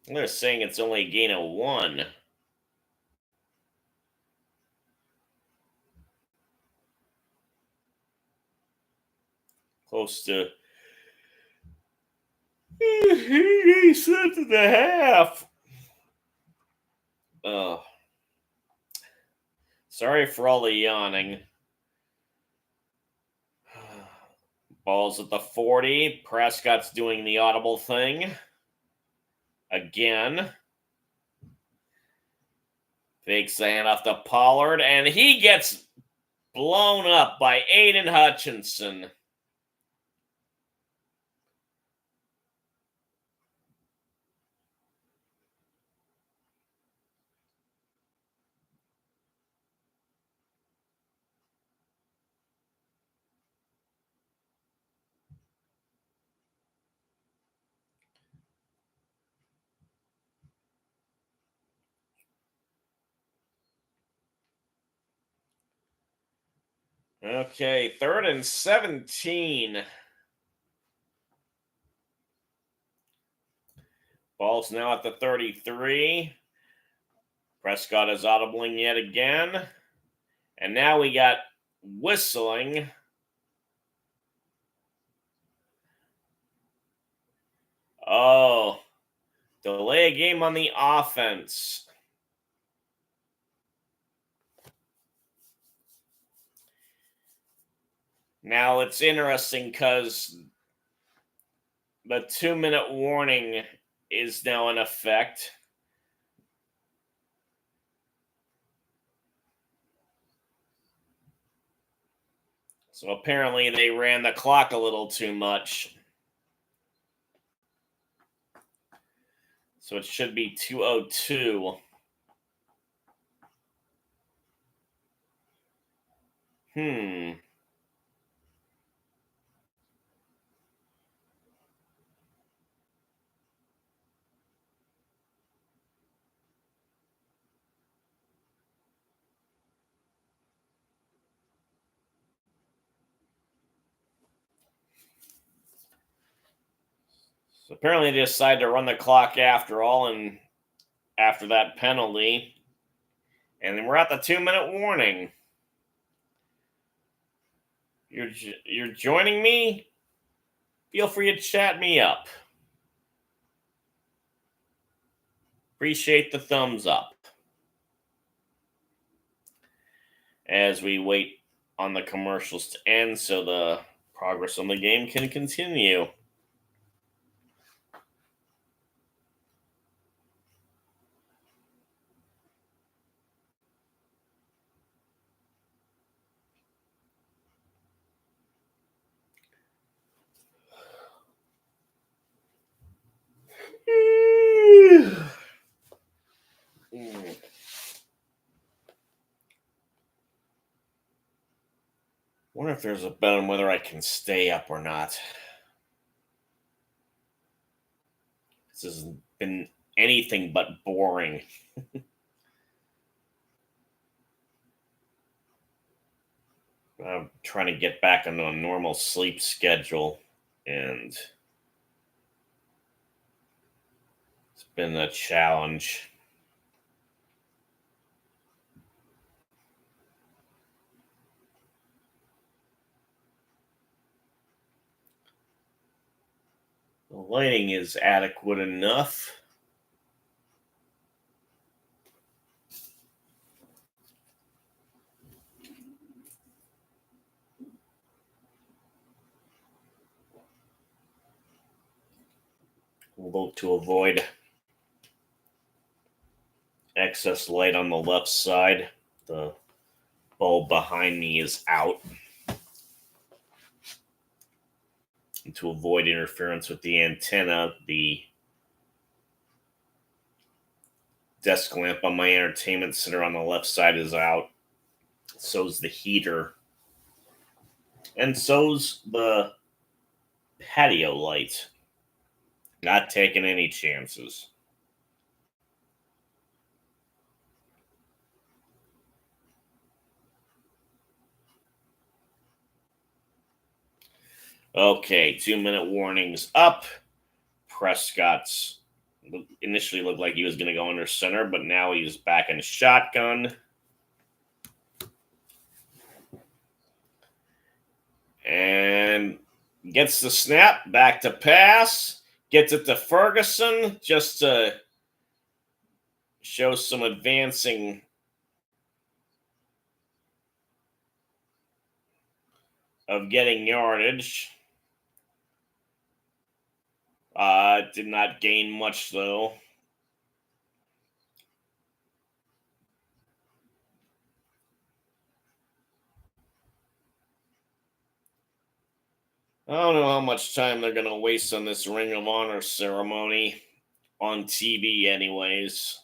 They're saying it's only a gain of 1. Close to 8 cents and a half. Oh. Sorry for all the yawning. Ball's at the 40. Prescott's doing the audible thing. Again. Fakes the handoff to Pollard, and he gets blown up by Aiden Hutchinson. Okay, 3rd and 17. Ball's now at the 33. Prescott is audibling yet again. And now we got whistling. Oh, delay a game on the offense. Now it's interesting because the 2-minute warning is now in effect. So apparently they ran the clock a little too much. So it should be 2:02. So apparently they decided to run the clock after all, and after that penalty. And then we're at the 2-minute warning. You're joining me? Feel free to chat me up. Appreciate the thumbs up. As we wait on the commercials to end so the progress on the game can continue. Wonder if there's a bet on whether I can stay up or not. This has been anything but boring. I'm trying to get back into a normal sleep schedule, and it's been a challenge. The lighting is adequate enough. although to avoid excess light on the left side. The bulb behind me is out. And to avoid interference with the antenna, the desk lamp on my entertainment center on the left side is out. So's the heater. And so's the patio light. Not taking any chances. Okay, 2-minute warnings up. Prescott's initially looked like he was going to go under center, but now he's back in shotgun. And gets the snap, back to pass, gets it to Ferguson just to show some advancing of getting yardage. Did not gain much, though. I don't know how much time they're going to waste on this Ring of Honor ceremony on TV, anyways.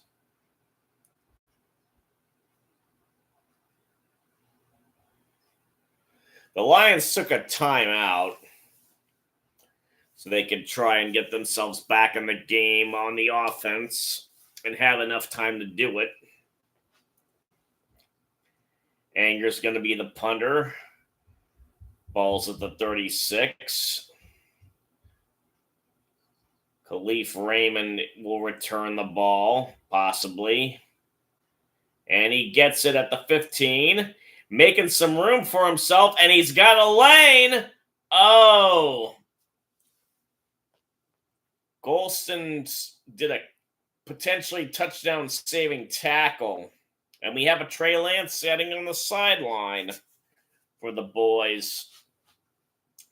The Lions took a timeout so they could try and get themselves back in the game on the offense and have enough time to do it. Anger's going to be the punter. Ball's at the 36. Khalif Raymond will return the ball, possibly. And he gets it at the 15, making some room for himself, and he's got a lane. Oh. Golston did a potentially touchdown-saving tackle. And we have a Trey Lance sitting on the sideline for the boys.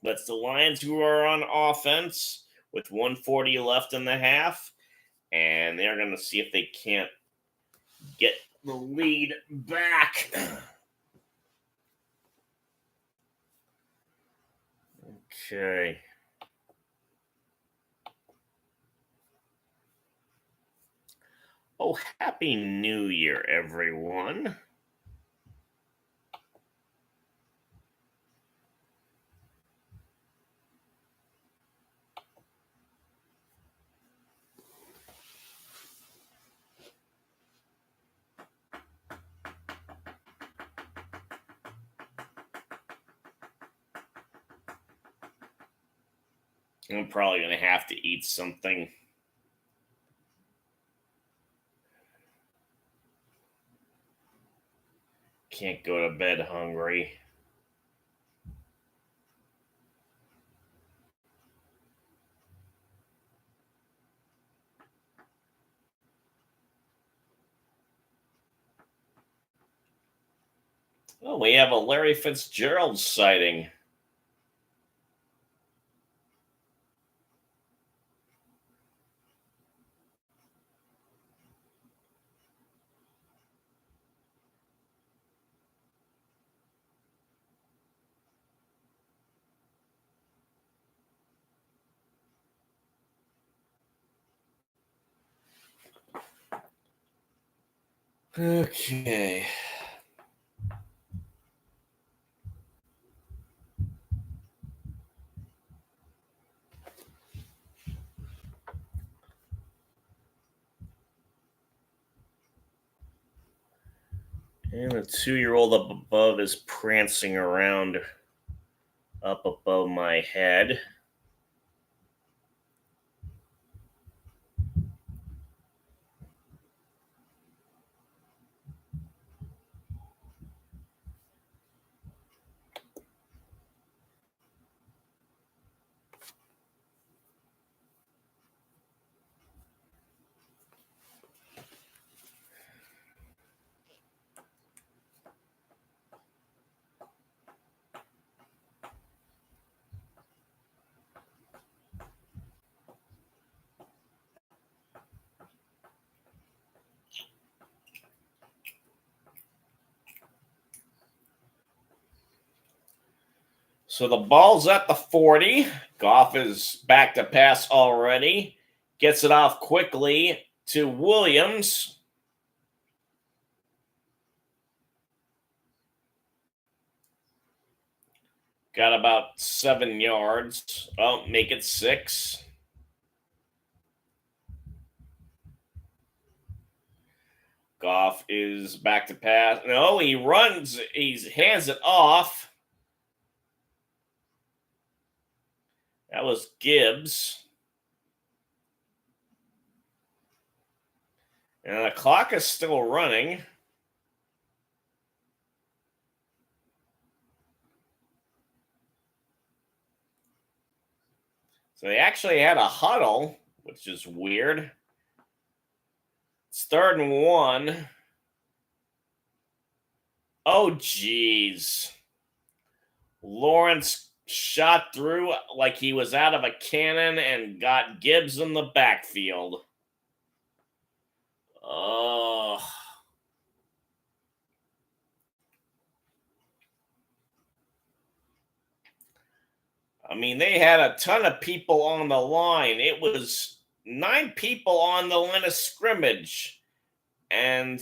That's the Lions who are on offense with 1:40 left in the half. And they're going to see if they can't get the lead back. Okay. Oh, Happy New Year, everyone. I'm probably going to have to eat something. Can't go to bed hungry. Oh, we have a Larry Fitzgerald sighting. Okay. And the 2-year-old up above is prancing around up above my head. So the ball's at the 40. Goff is back to pass already. Gets it off quickly to Williams. Got about 7 yards. Oh, make it 6. Goff is back to pass. No, he runs. He hands it off. That was Gibbs. And the clock is still running. So they actually had a huddle, which is weird. It's 3rd and 1. Oh, geez. Lawrence shot through like he was out of a cannon and got Gibbs in the backfield. Oh. I mean, they had a ton of people on the line. It was 9 people on the line of scrimmage. And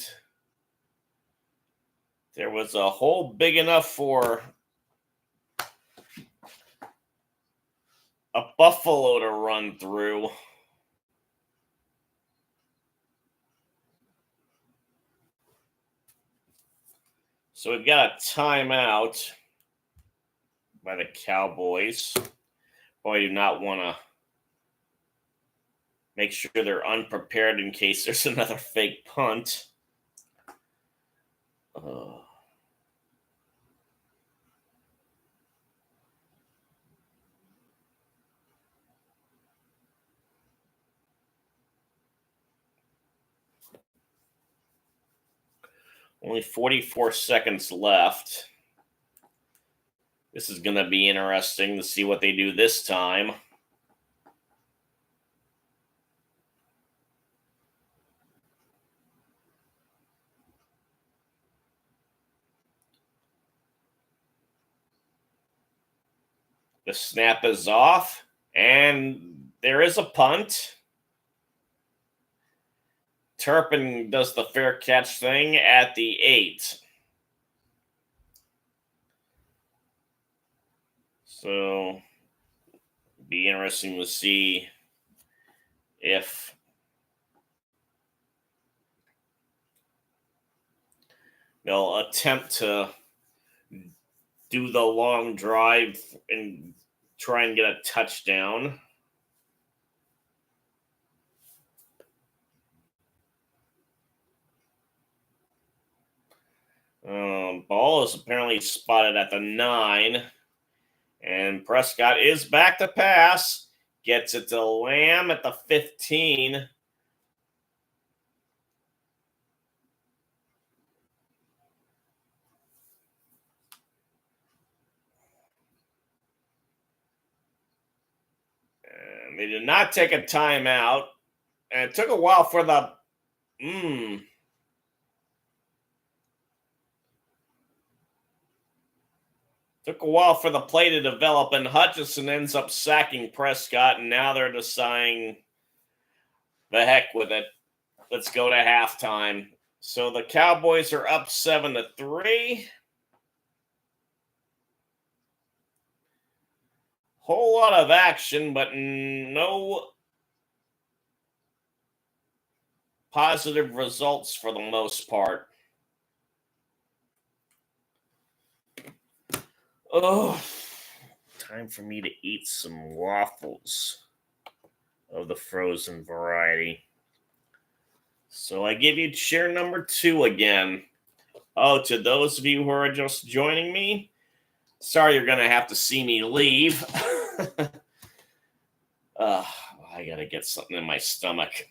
there was a hole big enough for a buffalo to run through. So we've got a timeout by the Cowboys. Boy, I do not want to make sure they're unprepared in case there's another fake punt. Only 44 seconds left. This is going to be interesting to see what they do this time. The snap is off, and there is a punt. Turpin does the fair catch thing at the 8. So, be interesting to see if they'll attempt to do the long drive and try and get a touchdown. Ball is apparently spotted at the 9. And Prescott is back to pass. Gets it to Lamb at the 15. And they did not take a timeout. And it took a while for the Took a while for the play to develop, and Hutchinson ends up sacking Prescott, and now they're deciding the heck with it. Let's go to halftime. So the Cowboys are up 7-3. Whole lot of action, but no positive results for the most part. Oh, time for me to eat some waffles of the frozen variety. So I give you chair number 2 again. Oh, to those of you who are just joining me, sorry you're going to have to see me leave. I got to get something in my stomach.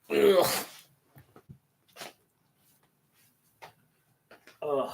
Ugh. Ugh.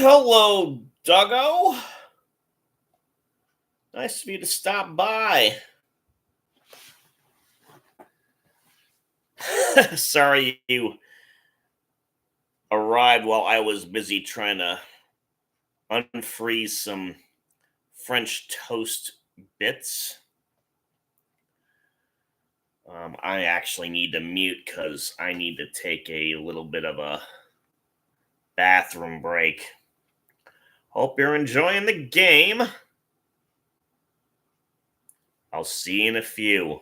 Hello, Duggo. Nice of you to stop by. Sorry you arrived while I was busy trying to unfreeze some French toast bits. I actually need to mute because I need to take a little bit of a bathroom break. Hope you're enjoying the game. I'll see you in a few.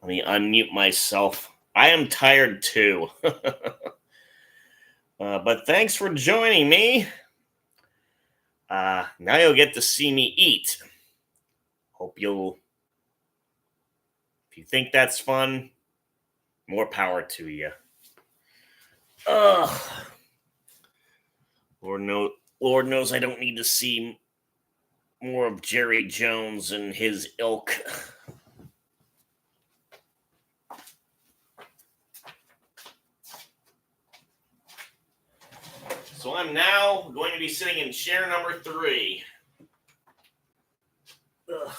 Let me unmute myself. I am tired too. But thanks for joining me. Now you'll get to see me eat. Hope you'll, if you think that's fun, more power to you. Ugh. Lord knows I don't need to see more of Jerry Jones and his ilk. So I'm now going to be sitting in chair number 3. Ugh.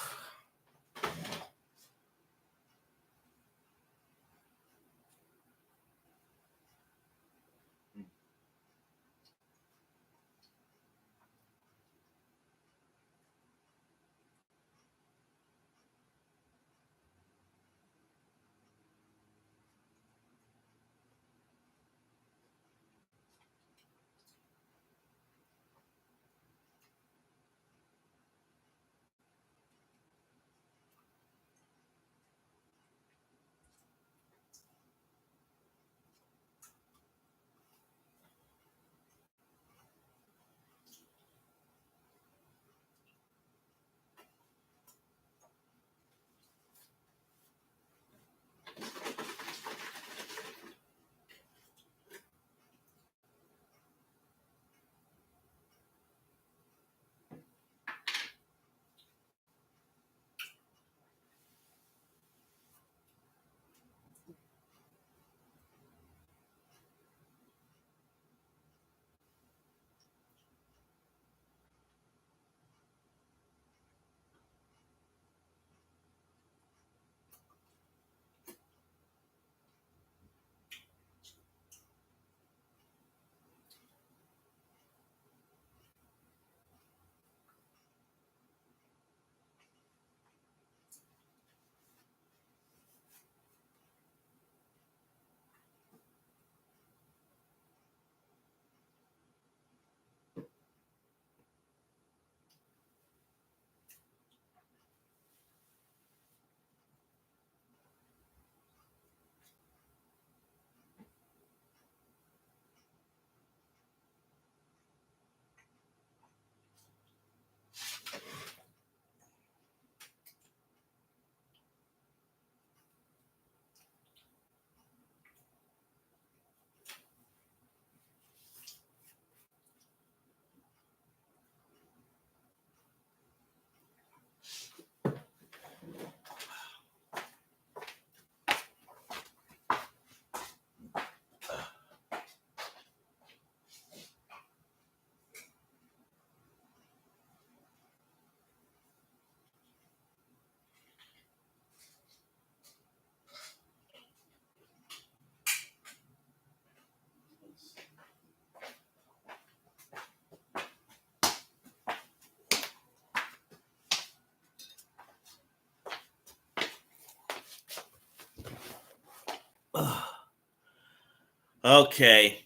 Okay.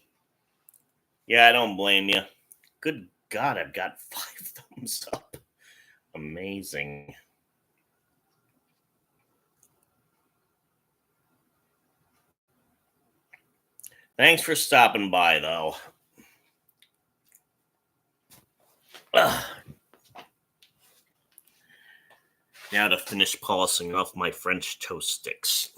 Yeah, I don't blame you. Good God, I've got 5 thumbs up. Amazing. Thanks for stopping by, though. Ugh. Now to finish polishing off my French toast sticks.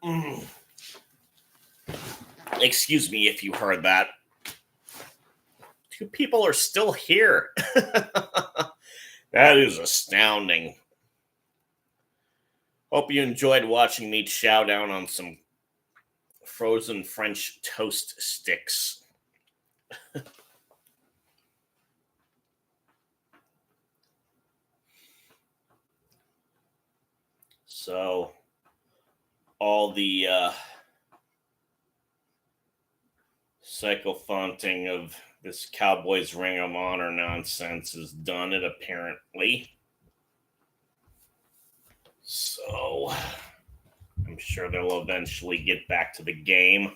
Mm. Excuse me if you heard that. 2 people are still here. That is astounding. Hope you enjoyed watching me chow down on some frozen French toast sticks. So, all the sycophanting of this Cowboys Ring of Honor nonsense is done, it apparently. So, I'm sure they'll eventually get back to the game.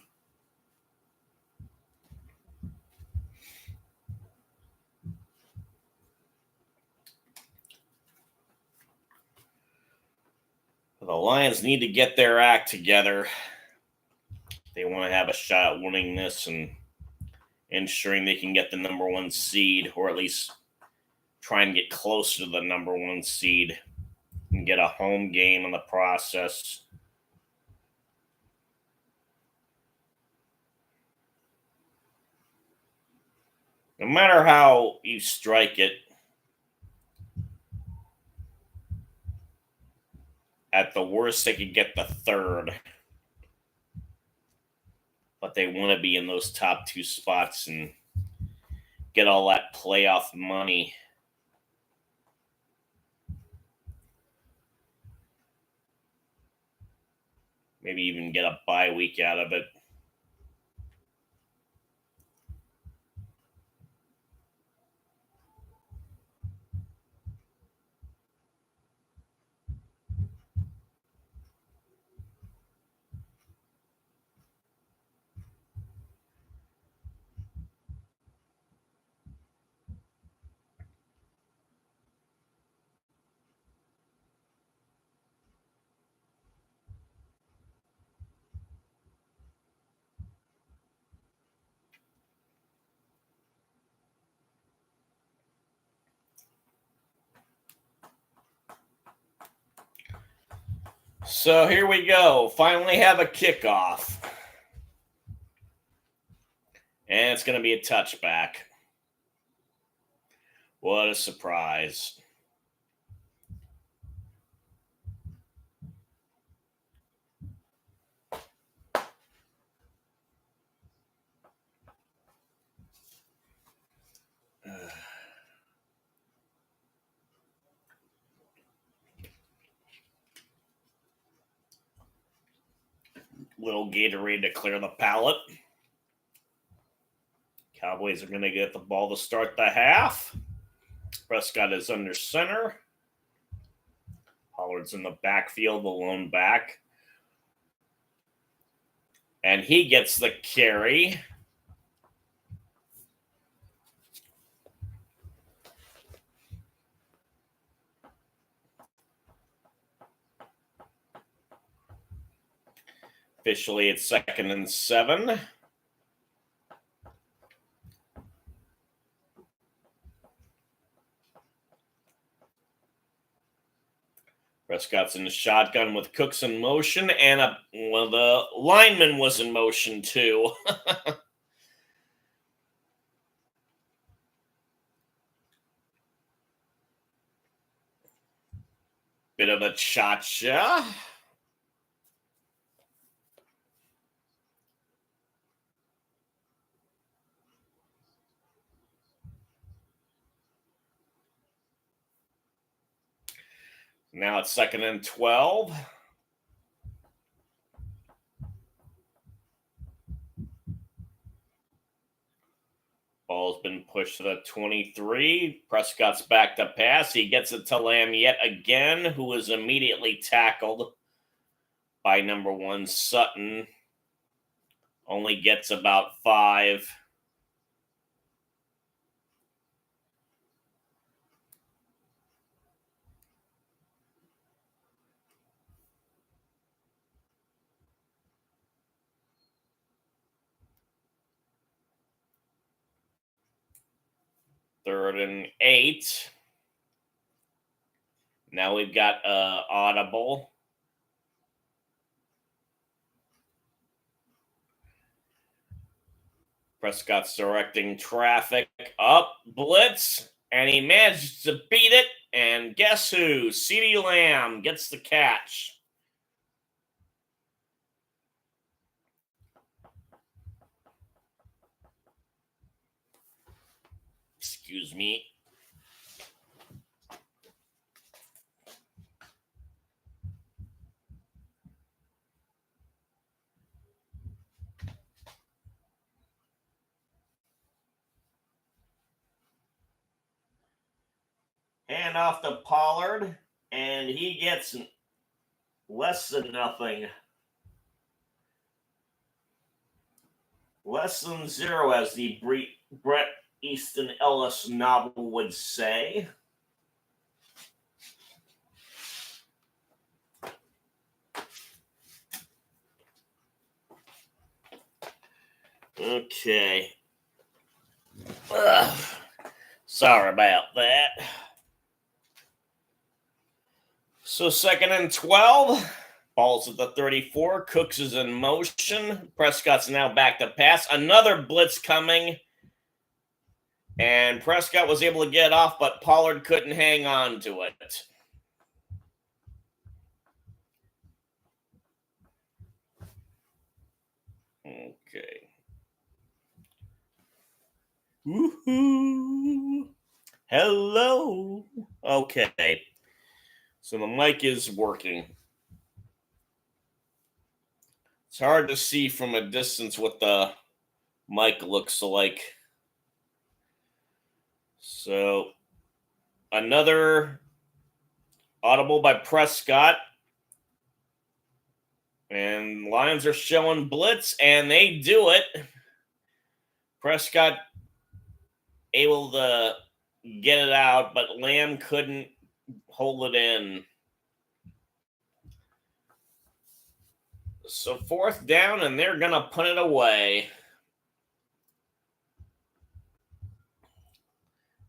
The Lions need to get their act together. They want to have a shot at winning this and ensuring they can get the number 1 seed, or at least try and get closer to the number 1 seed and get a home game in the process. No matter how you strike it, at the worst, they could get the 3rd. But they want to be in those top 2 spots and get all that playoff money. Maybe even get a bye week out of it. So here we go. Finally have a kickoff. And it's going to be a touchback. What a surprise. Little Gatorade to clear the palate. Cowboys are going to get the ball to start the half. Prescott is under center. Pollard's in the backfield, the lone back. And he gets the carry. Officially, it's 2nd and 7. Prescott's in the shotgun with Cooks in motion, and the lineman was in motion too. Bit of a cha-cha. Now it's 2nd and 12. Ball's been pushed to the 23. Prescott's back to pass. He gets it to Lamb yet again, who is immediately tackled by number 1 Sutton. Only gets about 5. Third and 8. Now we've got audible. Prescott's directing traffic up, blitz, and he managed to beat it. And guess who? CeeDee Lamb gets the catch. Excuse me. Hand off to Pollard, and he gets less than nothing. Less than 0, as the Bret Easton Ellis novel would say. Okay. Ugh. Sorry about that. So 2nd and 12. Ball's at the 34. Cooks is in motion. Prescott's now back to pass. Another blitz coming. And Prescott was able to get off, but Pollard couldn't hang on to it. Okay. Woohoo! Hello. Okay. So the mic is working. It's hard to see from a distance what the mic looks like. So another audible by Prescott. And Lions are showing blitz, and they do it. Prescott able to get it out, but Lamb couldn't hold it in. So 4th down, and they're going to punt it away.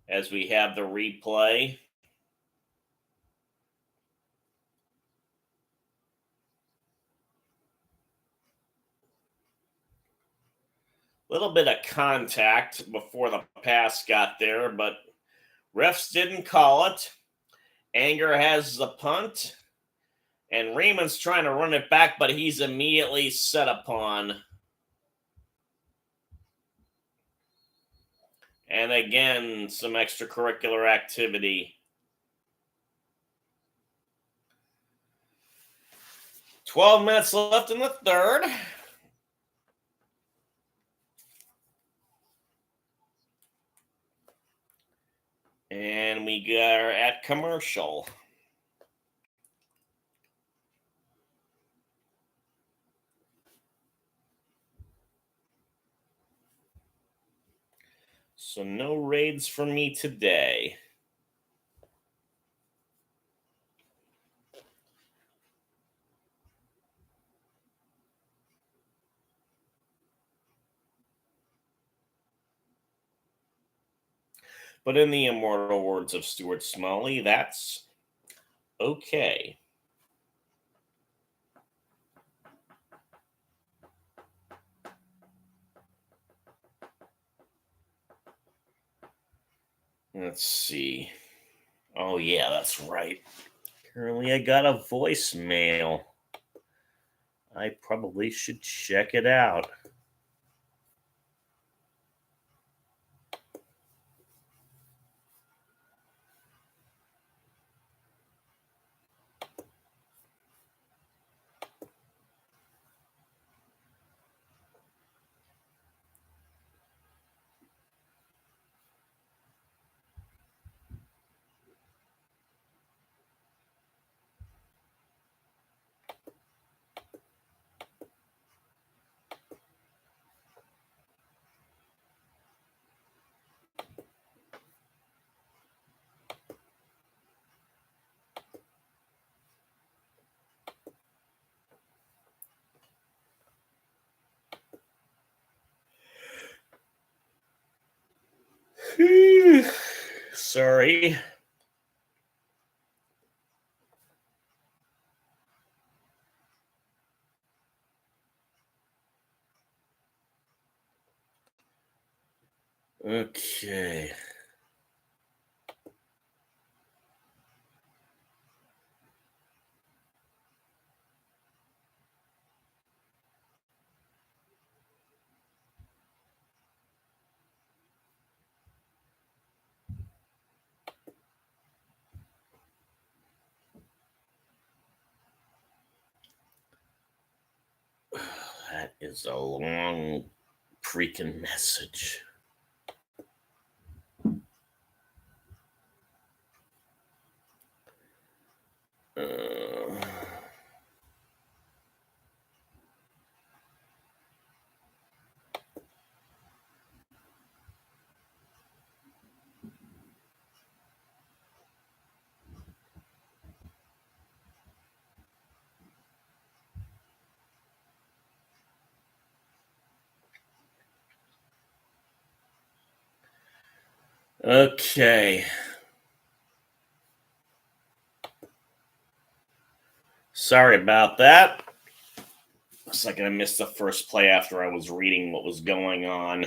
As we have the replay. Little bit of contact before the pass got there, but refs didn't call it. Anger has the punt, and Raymond's trying to run it back, but he's immediately set upon. And again, some extracurricular activity. 12 minutes left in the third. And we are at commercial. So no raids for me today. But in the immortal words of Stuart Smalley, that's okay. Let's see. Oh, yeah, that's right. Apparently, I got a voicemail. I probably should check it out. Sorry. Okay. That is a long freaking message. Okay. Sorry about that. Looks like I missed the first play after I was reading what was going on.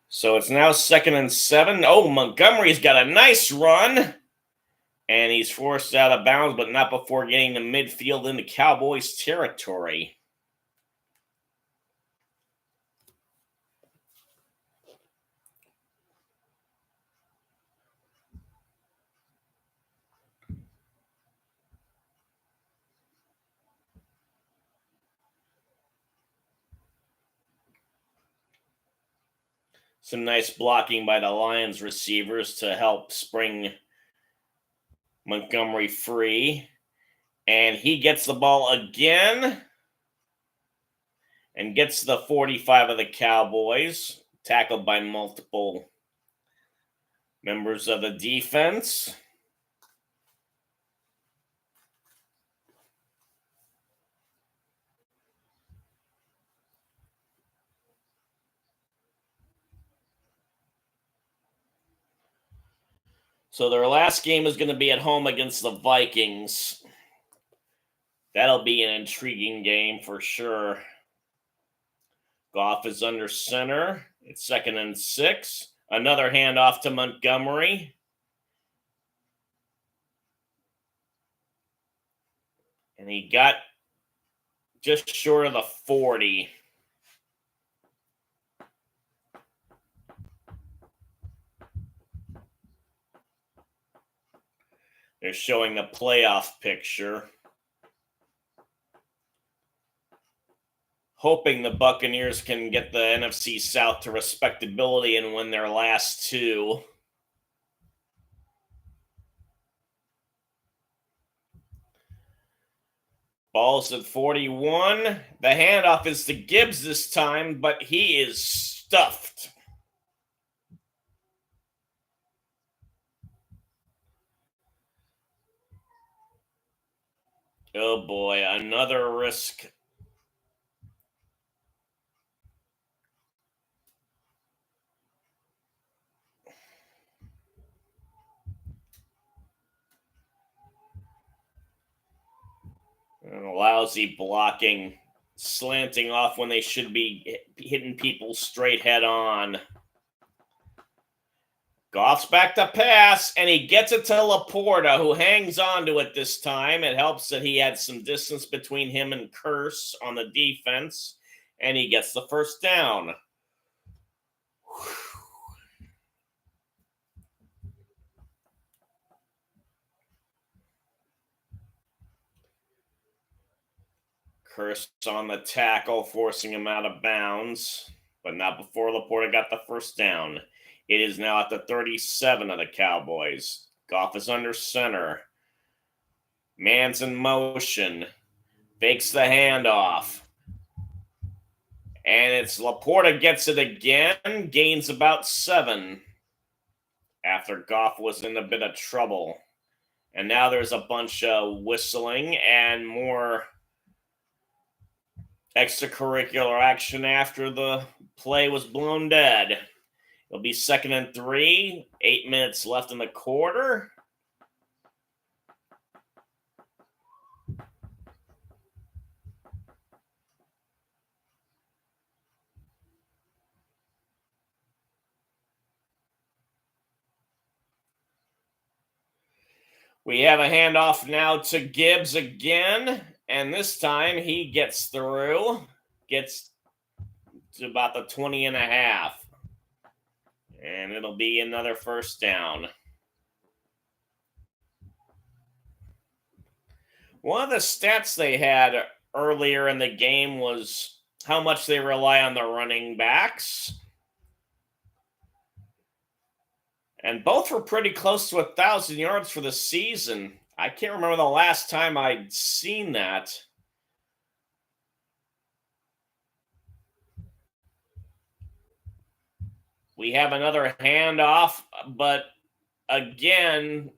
So it's now 2nd and 7. Oh, Montgomery's got a nice run. And he's forced out of bounds, but not before getting to midfield into Cowboys territory. Some nice blocking by the Lions receivers to help spring Montgomery free. And he gets the ball again and gets the 45 of the Cowboys, tackled by multiple members of the defense. So their last game is going to be at home against the Vikings. That'll be an intriguing game for sure. Goff is under center. It's 2nd and 6. Another handoff to Montgomery. And he got just short of the 40. They're showing the playoff picture. Hoping the Buccaneers can get the NFC South to respectability and win their last two. Ball's at 41. The handoff is to Gibbs this time, but he is stuffed. Oh boy, another risk. And lousy blocking, slanting off when they should be hitting people straight head on. Goff's back to pass, and he gets it to Laporta, who hangs on to it this time. It helps that he had some distance between him and Curse on the defense, and he gets the first down. Curse on the tackle, forcing him out of bounds, but not before Laporta got the first down. It is now at the 37 of the Cowboys. Goff is under center. Man's in motion. Fakes the handoff. And it's Laporta gets it again. Gains about 7 after Goff was in a bit of trouble. And now there's a bunch of whistling and more extracurricular action after the play was blown dead. It'll be 2nd and 3, 8 minutes left in the quarter. We have a handoff now to Gibbs again, and this time he gets through, gets to about the 20 and a half. And it'll be another first down. One of the stats they had earlier in the game was how much they rely on the running backs. And both were pretty close to 1,000 yards for the season. I can't remember the last time I'd seen that. We have another handoff, but again,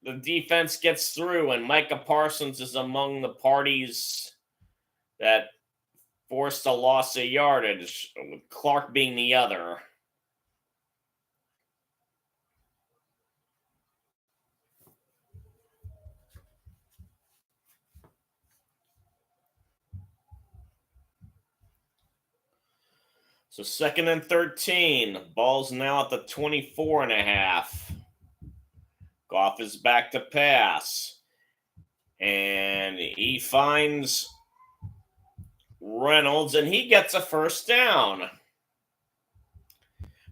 the defense gets through, and Micah Parsons is among the parties that forced a loss of yardage, with Clark being the other. So 2nd and 13. Ball's now at the 24 and a half. Goff is back to pass. And he finds Reynolds, and he gets a first down.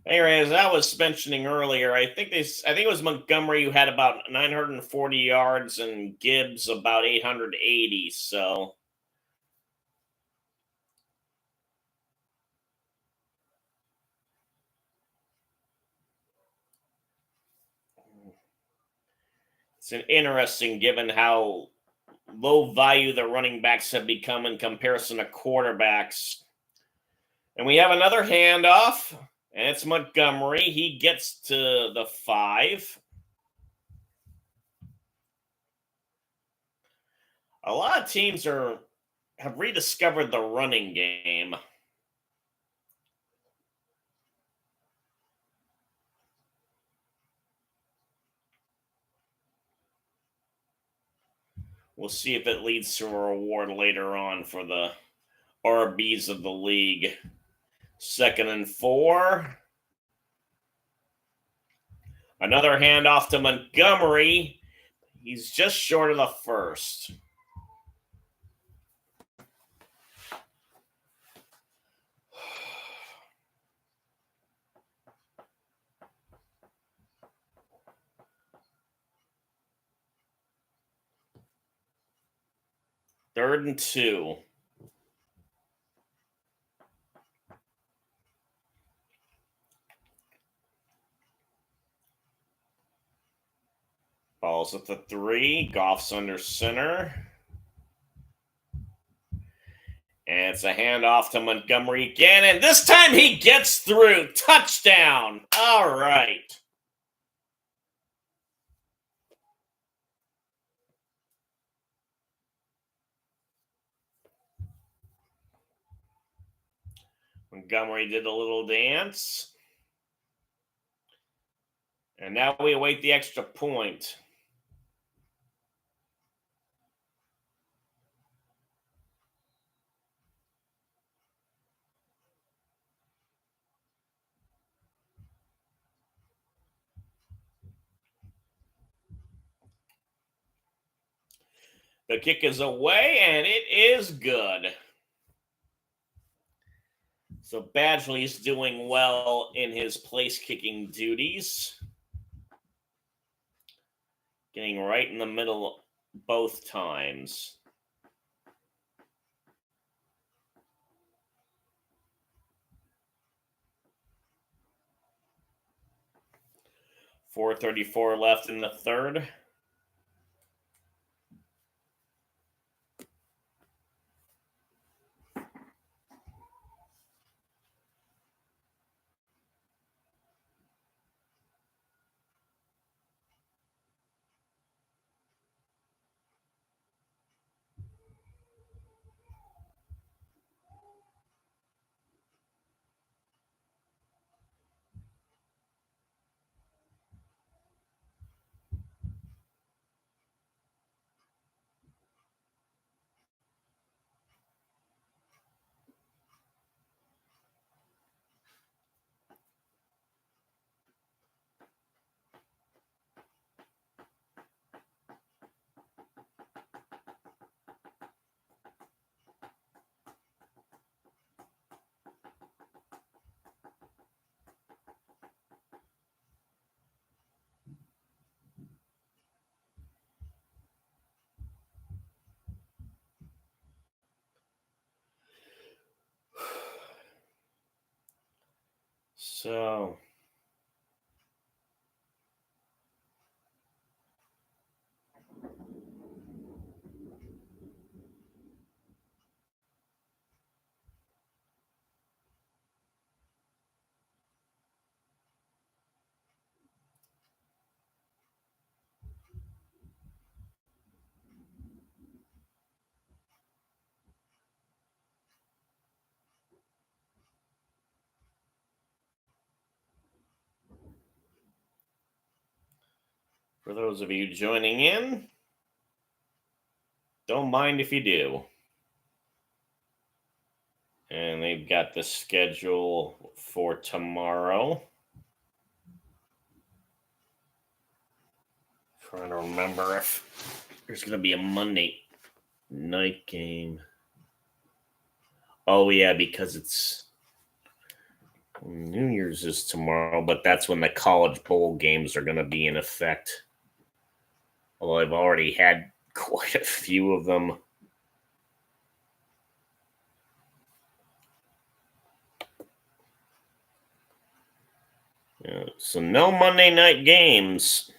Anyway, as I was mentioning earlier, I think it was Montgomery who had about 940 yards and Gibbs about 880. So It's an interesting given how low value the running backs have become in comparison to quarterbacks. And we have another handoff, and it's Montgomery. He gets to the 5. A lot of teams have rediscovered the running game. We'll see if it leads to a reward later on for the RBs of the league. 2nd and 4. Another handoff to Montgomery. He's just short of the 1st. Third and 2. Ball's at the 3. Goff's under center. And it's a handoff to Montgomery again. And this time he gets through. Touchdown. All right. Montgomery did a little dance. And now we await the extra point. The kick is away, and it is good. So Badgley's doing well in his place kicking duties. Getting right in the middle both times. .434 left in the 3rd. So for those of you joining in, don't mind if you do. And they've got the schedule for tomorrow. Trying to remember if there's going to be a Monday night game. Oh, yeah, because it's New Year's is tomorrow, but that's when the college bowl games are going to be in effect. Although I've already had quite a few of them. So no Monday night games.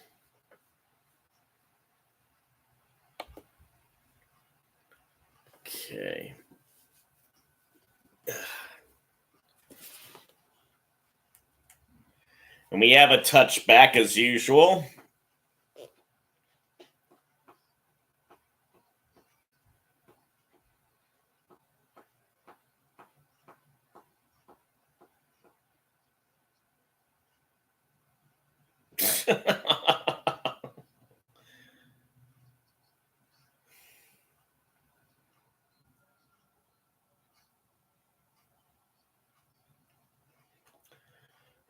Okay. And we have a touchback as usual.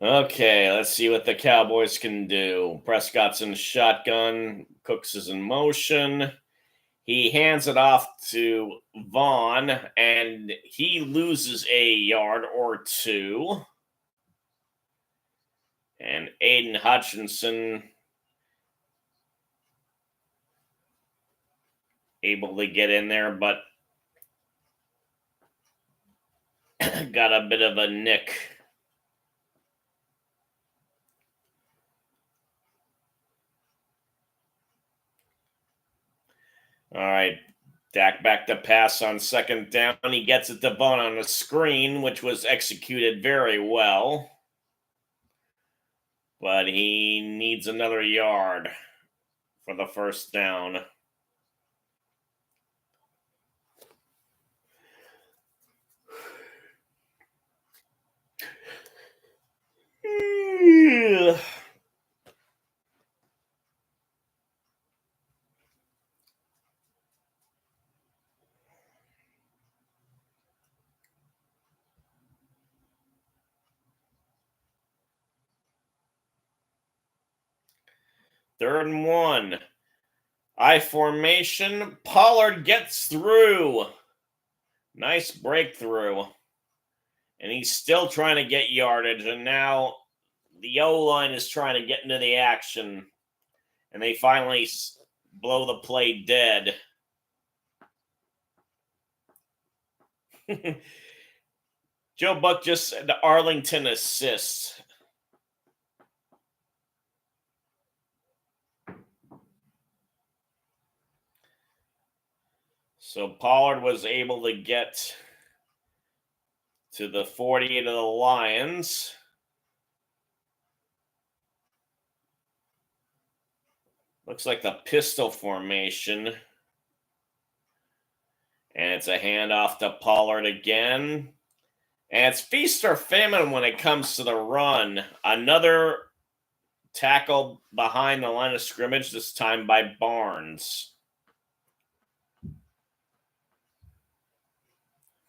Okay, let's see what the Cowboys can do. Prescott's in shotgun. Cooks is in motion. He hands it off to Vaughn, and he loses a yard or two. And Aiden Hutchinson able to get in there, but got a bit of a nick. All right, Dak back to pass on second down. He gets it to Vaughn on a screen, which was executed very well. But he needs another yard for the first down. Third and 1. I formation. Pollard gets through. Nice breakthrough. And he's still trying to get yardage. And now the O-line is trying to get into the action. And they finally blow the play dead. Joe Buck just said Arlington assist. So Pollard was able to get to the 48 of the Lions. Looks like the pistol formation. And it's a handoff to Pollard again. And it's feast or famine when it comes to the run. Another tackle behind the line of scrimmage, this time by Barnes.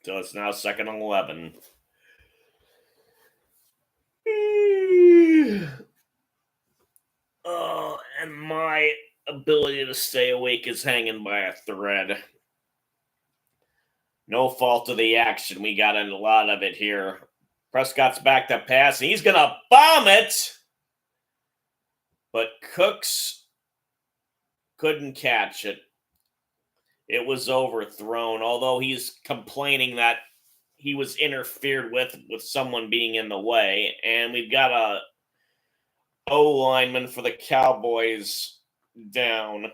So it's now 2nd and 11. Oh, and my ability to stay awake is hanging by a thread. No fault of the action. We got a lot of it here. Prescott's back to pass, and he's going to bomb it. But Cooks couldn't catch it. It was overthrown, although he's complaining that he was interfered with someone being in the way. And we've got a O-lineman for the Cowboys down.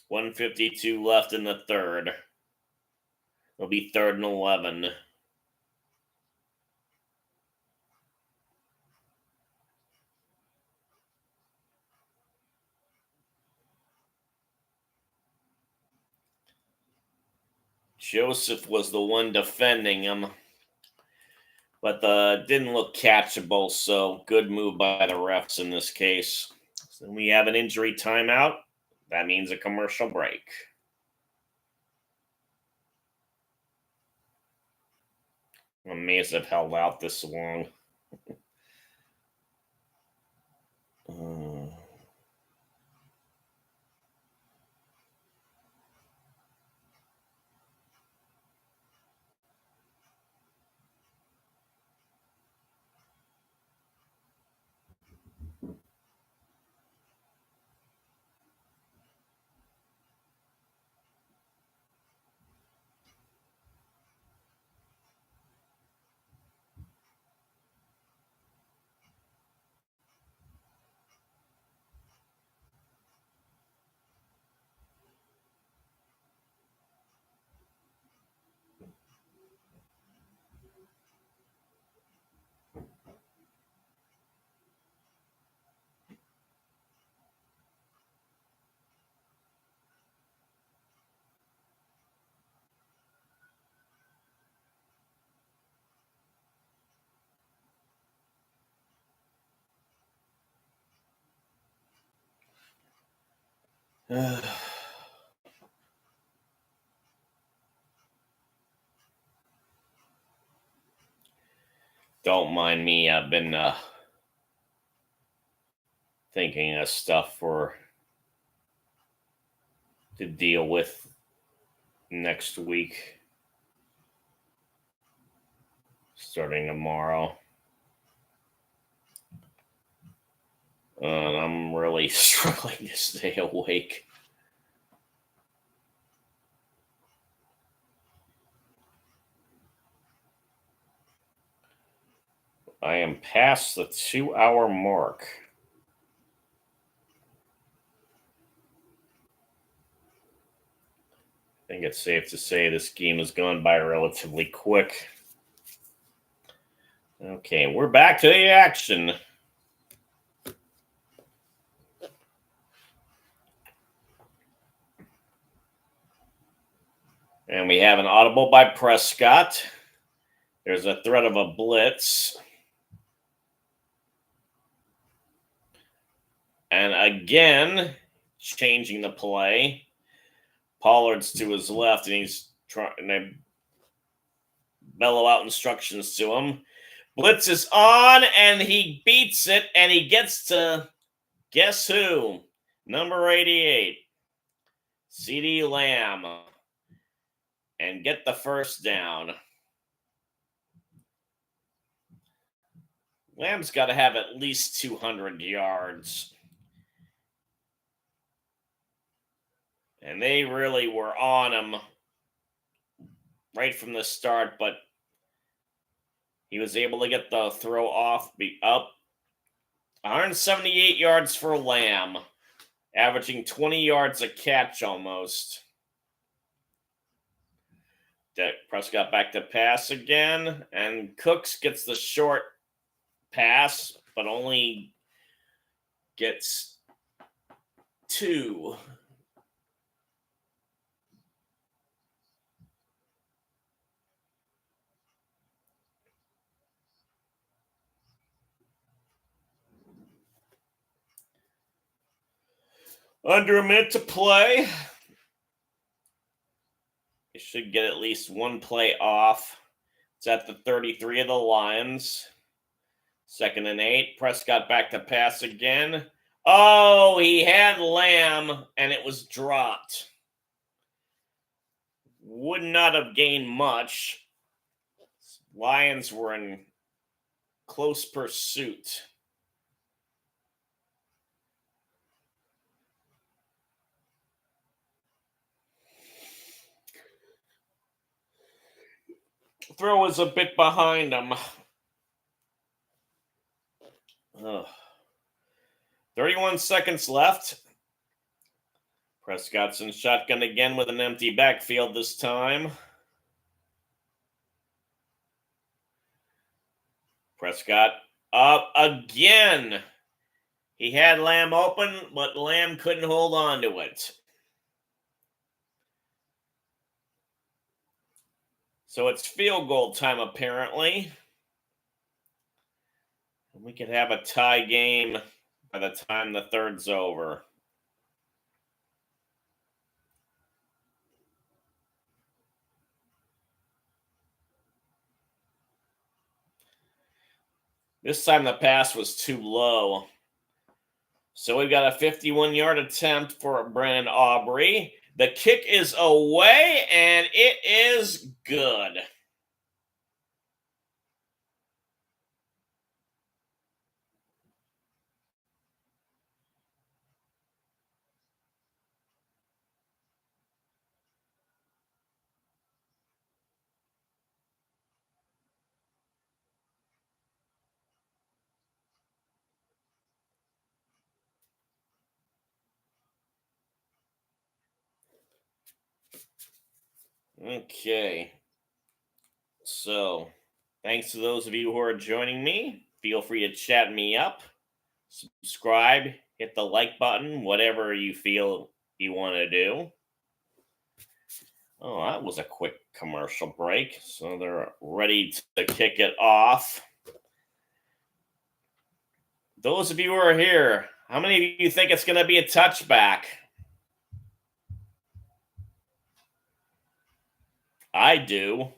.152 left in the third. It'll be 3rd and 11. Joseph was the one defending him, but didn't look catchable, so good move by the refs in this case. So we have an injury timeout. That means a commercial break. I'm amazed I've held out this long. Don't mind me. I've been thinking of stuff to deal with next week, starting tomorrow. And I'm really struggling to stay awake. I am past the 2-hour mark. I think it's safe to say this game has gone by relatively quick. Okay, we're back to the action. And we have an audible by Prescott. There's a threat of a blitz. And again, changing the play. Pollard's to his left, and he's trying to bellow out instructions to him. Blitz is on, and he beats it, and he gets to guess who? Number 88, CeeDee Lamb, and get the first down. Lamb's got to have at least 200 yards. And they really were on him right from the start, but he was able to get the throw off, be up. 178 yards for Lamb, averaging 20 yards a catch almost. Prescott back to pass again, and Cooks gets the short pass, but only gets 2. Under a minute to play. They should get at least one play off. It's at the 33 of the Lions. 2nd and 8. Prescott back to pass again. Oh, he had Lamb, and it was dropped. Would not have gained much. Lions were in close pursuit. Throw was a bit behind him. 31 seconds left. Prescott's in shotgun again with an empty backfield this time. Prescott up again. He had Lamb open, but Lamb couldn't hold on to it. So it's field goal time, apparently. We could have a tie game by the time the third's over. This time the pass was too low. So we've got a 51-yard attempt for Brandon Aubrey. The kick is away, and it is good. Okay. So, thanks to those of you who are joining me. Feel free to chat me up, subscribe, hit the like button, whatever you feel you want to do. Oh, that was a quick commercial break. So they're ready to kick it off. Those of you who are here, how many of you think it's going to be a touchback? I do.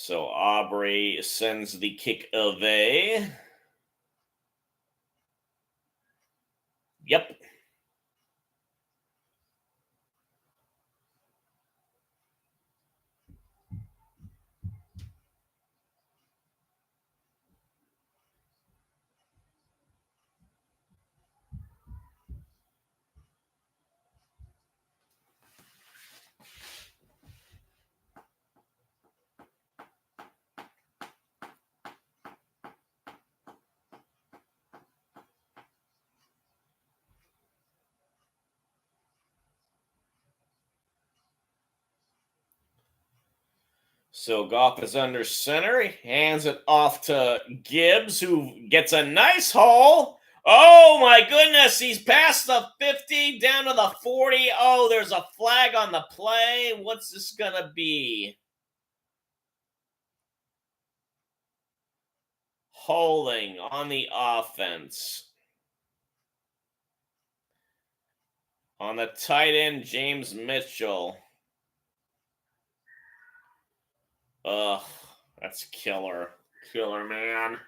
So Aubrey sends the kick away. Yep. So Goff is under center. He hands it off to Gibbs, who gets a nice haul. Oh my goodness, he's past the 50, down to the 40. Oh, there's a flag on the play. What's this gonna be? Holding on the offense. On the tight end, James Mitchell. Ugh, that's killer. Killer, man.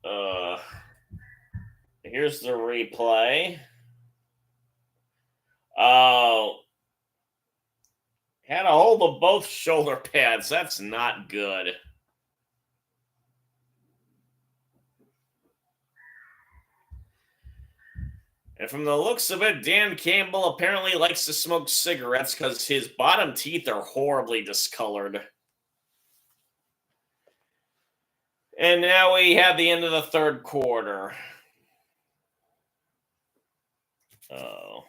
Ugh. Here's the replay. Oh, had a hold of both shoulder pads. That's not good. And from the looks of it, Dan Campbell apparently likes to smoke cigarettes because his bottom teeth are horribly discolored. And now we have the end of the third quarter. Oh.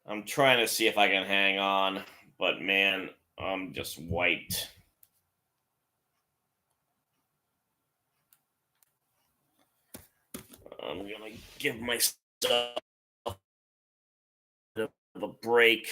I'm trying to see if I can hang on, but man, I'm just wiped. I'm gonna give myself a bit of a break.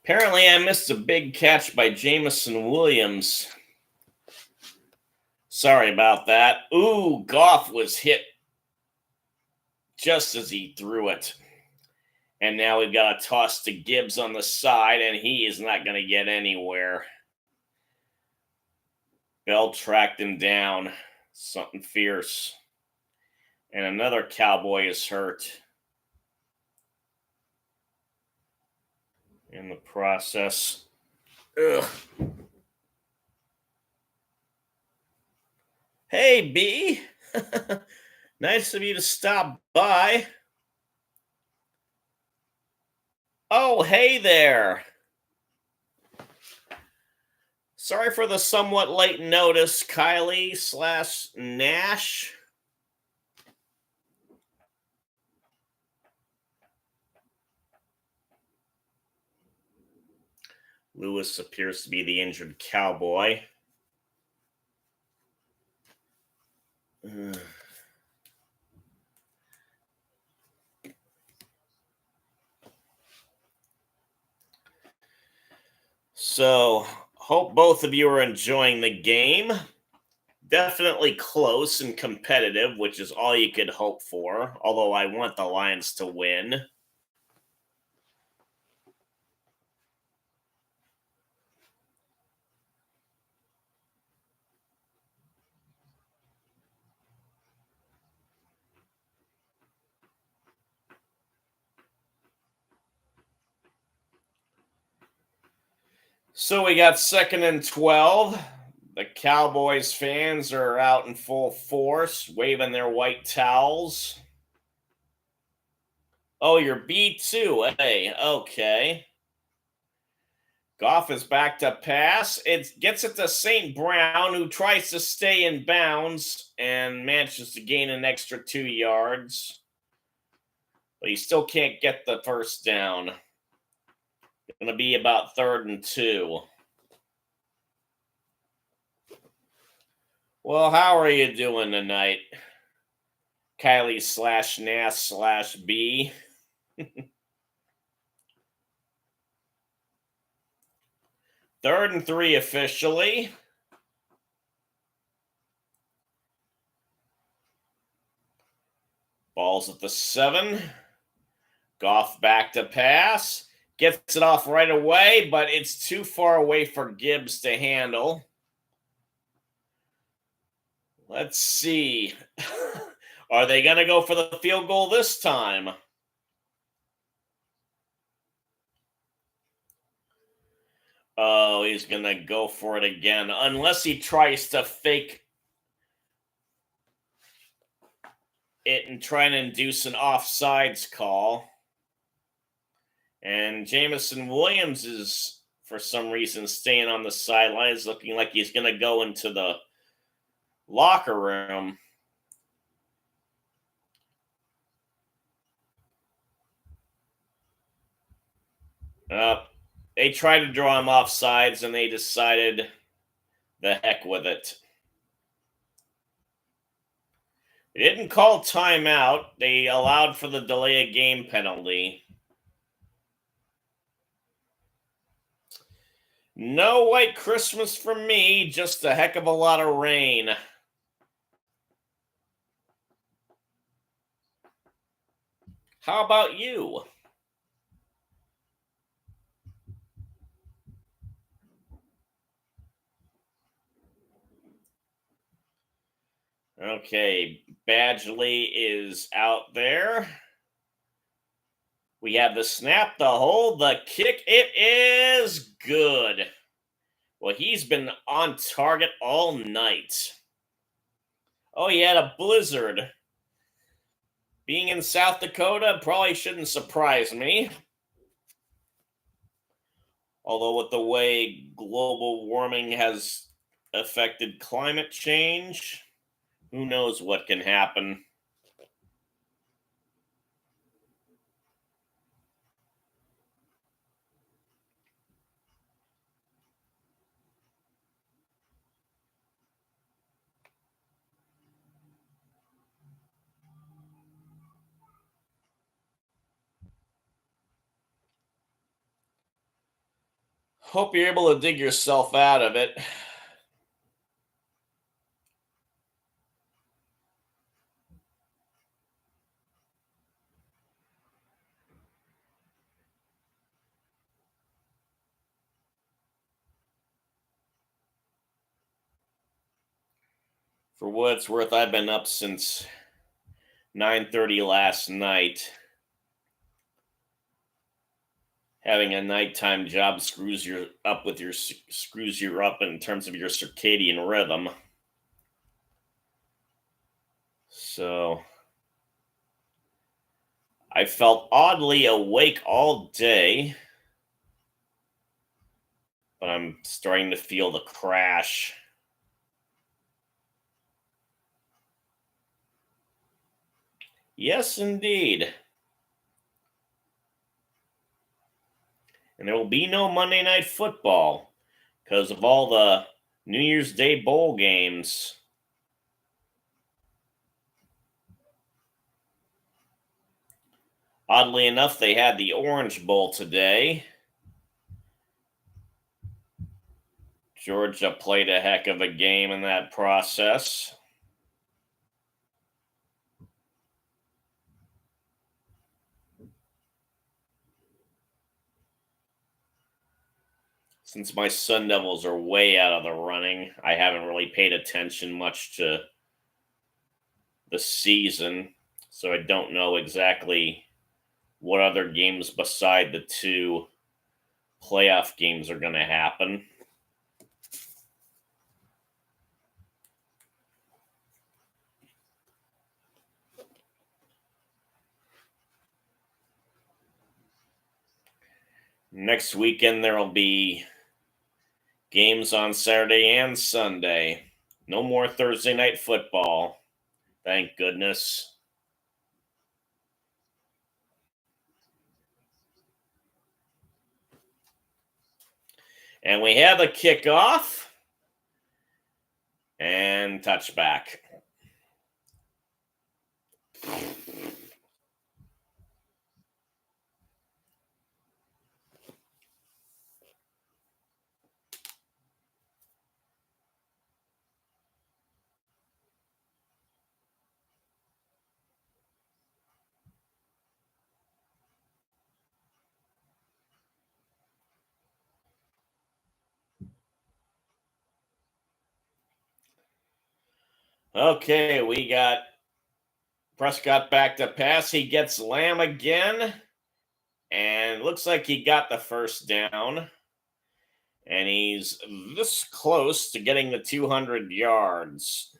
Apparently, I missed a big catch by Jamison Williams. Sorry about that. Ooh, Goff was hit just as he threw it. And now we've got a toss to Gibbs on the side, and he is not going to get anywhere. Bell tracked him down. Something fierce. And another Cowboy is hurt in the process. Ugh. Hey, B. Nice of you to stop by. Oh, hey there. Sorry for the somewhat late notice, Kylie/Nash. Lewis appears to be the injured Cowboy. So, hope both of you are enjoying the game. Definitely close and competitive, which is all you could hope for, although I want the Lions to win. So we got 2nd and 12. The Cowboys fans are out in full force, waving their white towels. Oh, you're B2. Hey, okay. Goff is back to pass. It gets it to St. Brown, who tries to stay in bounds and manages to gain an extra 2 yards. But he still can't get the first down. It's going to be about 3rd and 2. Well, how are you doing tonight? Kylie/Nass/B. 3rd and 3 officially. Ball's at the 7. Goff back to pass. Gets it off right away, but it's too far away for Gibbs to handle. Let's see. Are they going to go for the field goal this time? Oh, he's going to go for it again, unless he tries to fake it and try and induce an offsides call. And Jamison Williams is, for some reason, staying on the sidelines, looking like he's going to go into the locker room. They tried to draw him off sides, and they decided the heck with it. They didn't call timeout. They allowed for the delay of game penalty. No white Christmas for me, just a heck of a lot of rain. How about you? Okay, Badgley is out there. We have the snap, the hold, the kick. It is good. Well, he's been on target all night. Oh, he had a blizzard. Being in South Dakota probably shouldn't surprise me. Although with the way global warming has affected climate change, who knows what can happen. Hope you're able to dig yourself out of it. For what it's worth, I've been up since 9:30 last night. Having a nighttime job screws you up in terms of your circadian rhythm. So I felt oddly awake all day, but I'm starting to feel the crash. Yes, indeed. And there will be no Monday Night Football because of all the New Year's Day bowl games. Oddly enough, they had the Orange Bowl today. Georgia played a heck of a game in that process. Since my Sun Devils are way out of the running, I haven't really paid attention much to the season, so I don't know exactly what other games beside the two playoff games are going to happen. Next weekend, there will be games on Saturday and Sunday. No more Thursday night football. Thank goodness. And we have a kickoff and touchback. Okay, we got Prescott back to pass. He gets Lamb again. And looks like he got the first down. And he's this close to getting the 200 yards.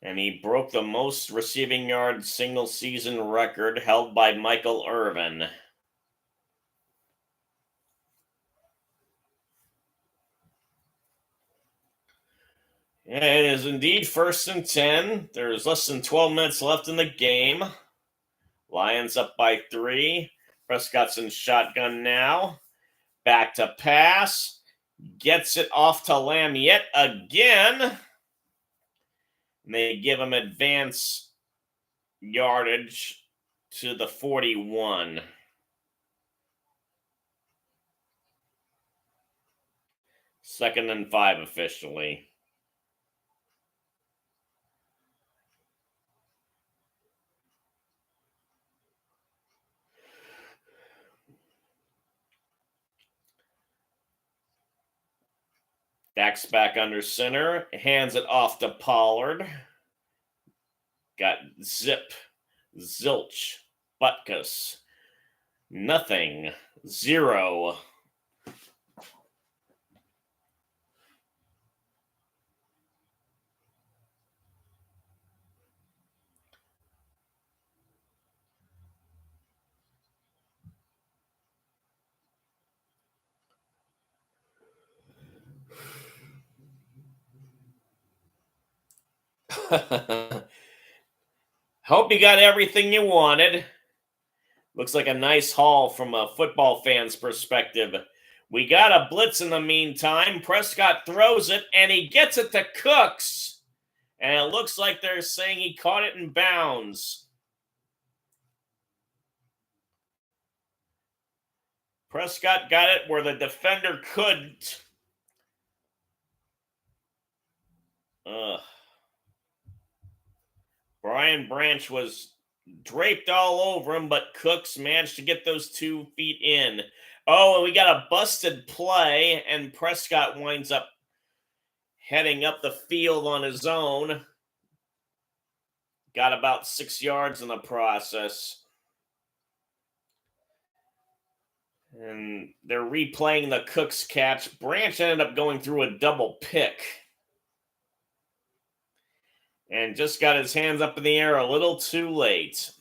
And he broke the most receiving yards single season record held by Michael Irvin. It is indeed 1st and 10. There's less than 12 minutes left in the game. Lions up by 3. Prescott's in shotgun now. Back to pass. Gets it off to Lamb yet again. And they give him advance yardage to the 41. Second and 5 officially. Dak's back under center. Hands it off to Pollard. Got Zip, Zilch, Butkus. Nothing. 0. Hope you got everything you wanted. Looks like a nice haul from a football fan's perspective. We got a blitz in the meantime. Prescott throws it, and he gets it to Cooks. And it looks like they're saying he caught it in bounds. Prescott got it where the defender couldn't. Ugh. Brian Branch was draped all over him, but Cooks managed to get those 2 feet in. Oh, and we got a busted play, and Prescott winds up heading up the field on his own. Got about 6 yards in the process. And they're replaying the Cooks catch. Branch ended up going through a double pick. And just got his hands up in the air a little too late.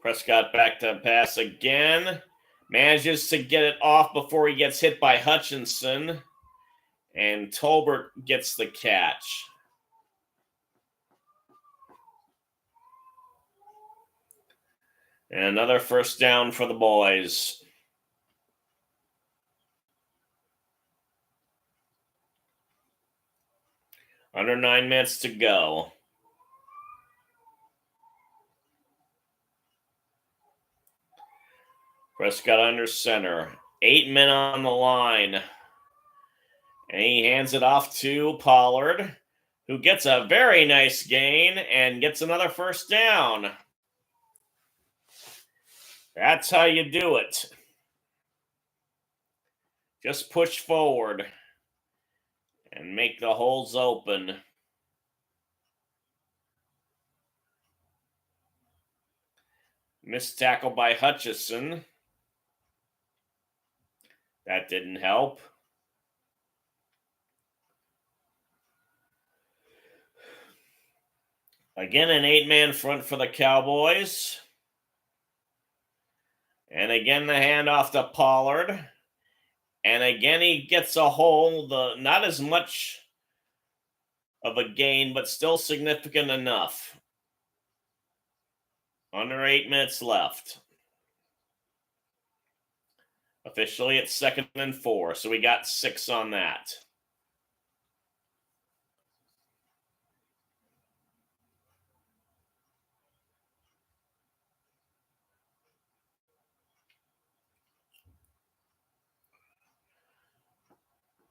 Prescott back to pass again. Manages to get it off before he gets hit by Hutchinson. And Tolbert gets the catch. And another first down for the boys. Under 9 minutes to go. Prescott under center. 8 men on the line. And he hands it off to Pollard, who gets a very nice gain and gets another first down. That's how you do it. Just push forward and make the holes open. Missed tackle by Hutchison. That didn't help. Again, an 8-man front for the Cowboys. And again, the handoff to Pollard. And again, he gets a hole. Not as much of a gain, but still significant enough. Under 8 minutes left. Officially, it's 2nd and 4, so we got 6 on that.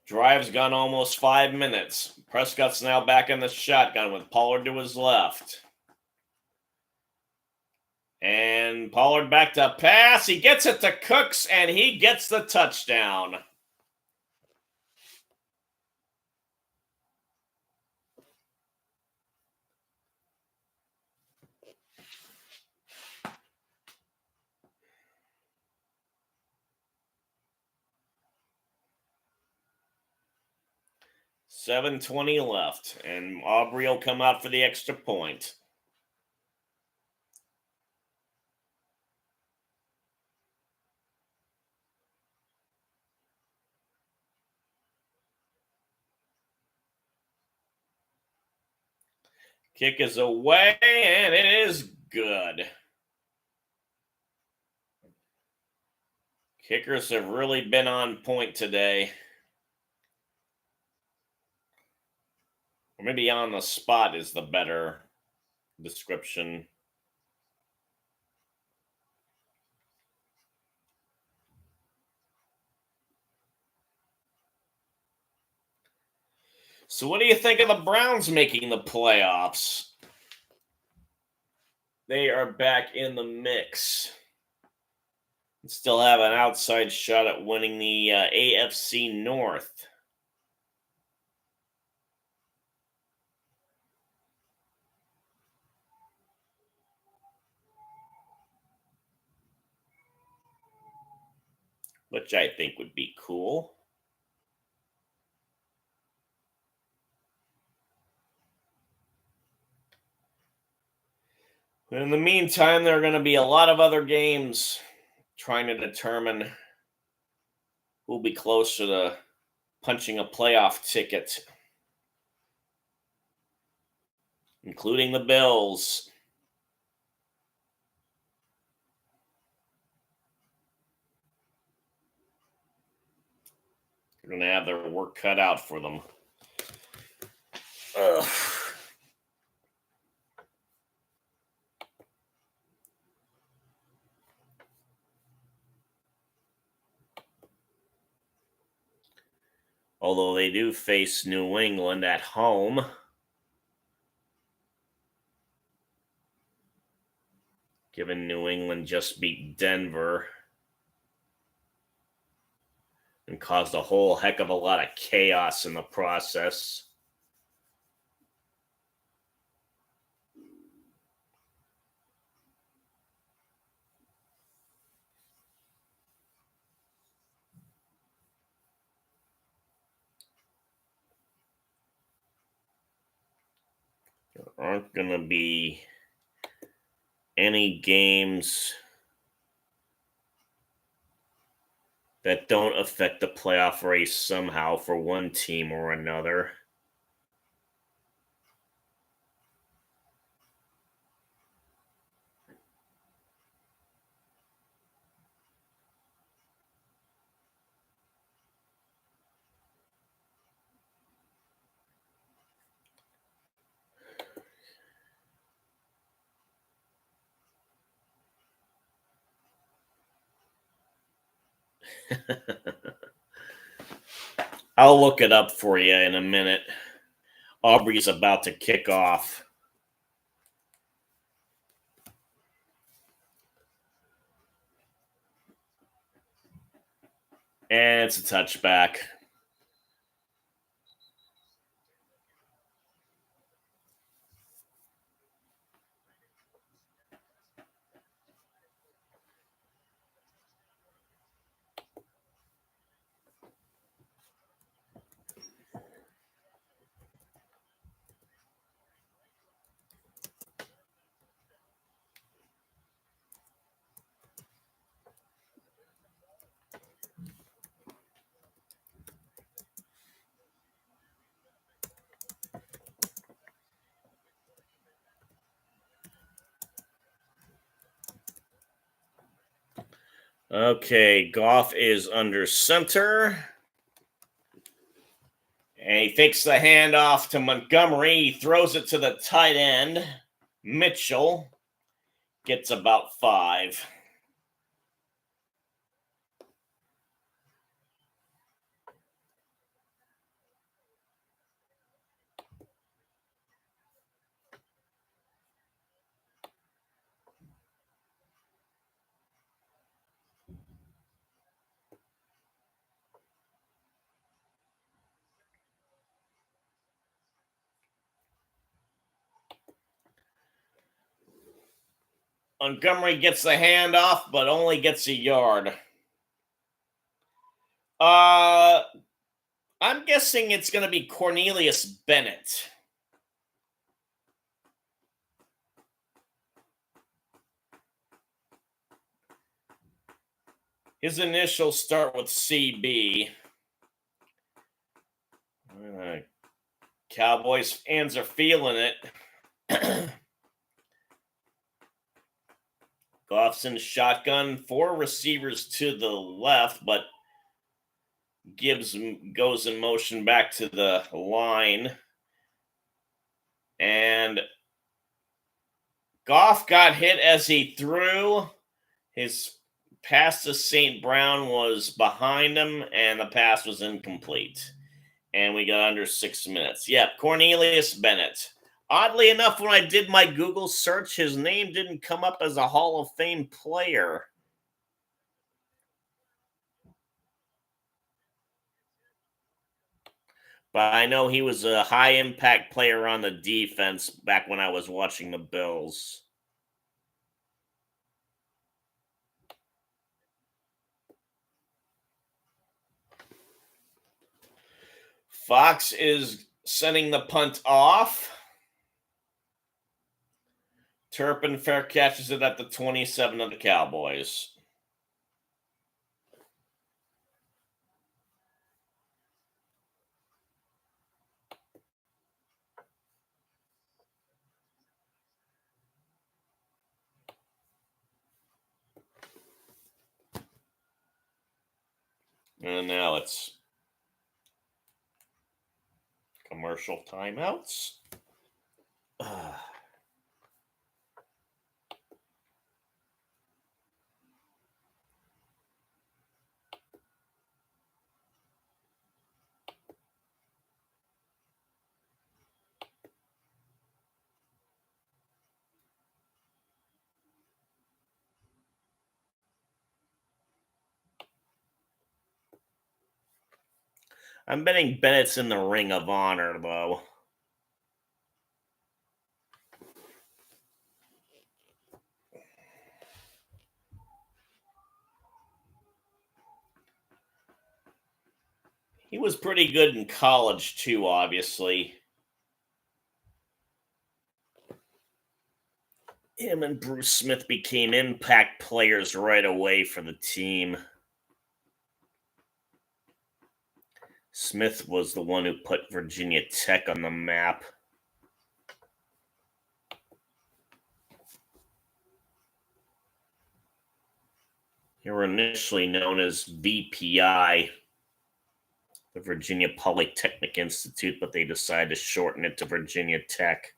Drive's gone almost 5 minutes. Prescott's now back in the shotgun with Pollard to his left. And Pollard back to pass. He gets it to Cooks, and he gets the touchdown. .720 left, and Aubrey will come out for the extra point. Kick is away, and it is good. Kickers have really been on point today. Or maybe on the spot is the better description. So what do you think of the Browns making the playoffs? They are back in the mix. Still have an outside shot at winning the AFC North. Which I think would be cool. But in the meantime, there are going to be a lot of other games trying to determine who'll be closer to punching a playoff ticket, including the Bills. going to have their work cut out for them. Ugh. Although they do face New England at home. Given New England just beat Denver and caused a whole heck of a lot of chaos in the process. There aren't going to be any games that don't affect the playoff race somehow for one team or another. I'll look it up for you in a minute. Aubrey's about to kick off. And it's a touchback. Okay, Goff is under center. And he fakes the handoff to Montgomery. He throws it to the tight end. Mitchell gets about 5. Montgomery gets the handoff, but only gets a yard. I'm guessing it's going to be Cornelius Bennett. His initials start with CB. Cowboys fans are feeling it. Goff's in shotgun, 4 receivers to the left, but Gibbs goes in motion back to the line. And Goff got hit as he threw. His pass to St. Brown was behind him, and the pass was incomplete. And we got under 6 minutes. Yep, Cornelius Bennett. Oddly enough, when I did my Google search, his name didn't come up as a Hall of Fame player. But I know he was a high-impact player on the defense back when I was watching the Bills. Fox is sending the punt off. Turpin fair catches it at the 27 of the Cowboys. And now it's Commercial timeouts. I'm betting Bennett's in the Ring of Honor, though. He was pretty good in college, too, obviously. Him and Bruce Smith became impact players right away for the team. Smith was the one who put Virginia Tech on the map. They were initially known as VPI, the Virginia Polytechnic Institute, but they decided to shorten it to Virginia Tech.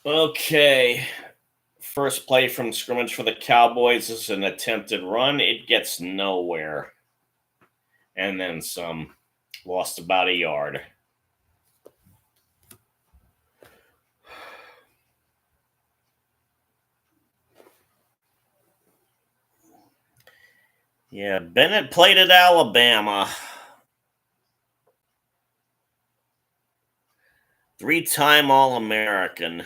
Okay. First play from scrimmage for the Cowboys is an attempted run. It gets nowhere. And then some. Lost about a yard. Yeah, Bennett played at Alabama. 3-time All-American.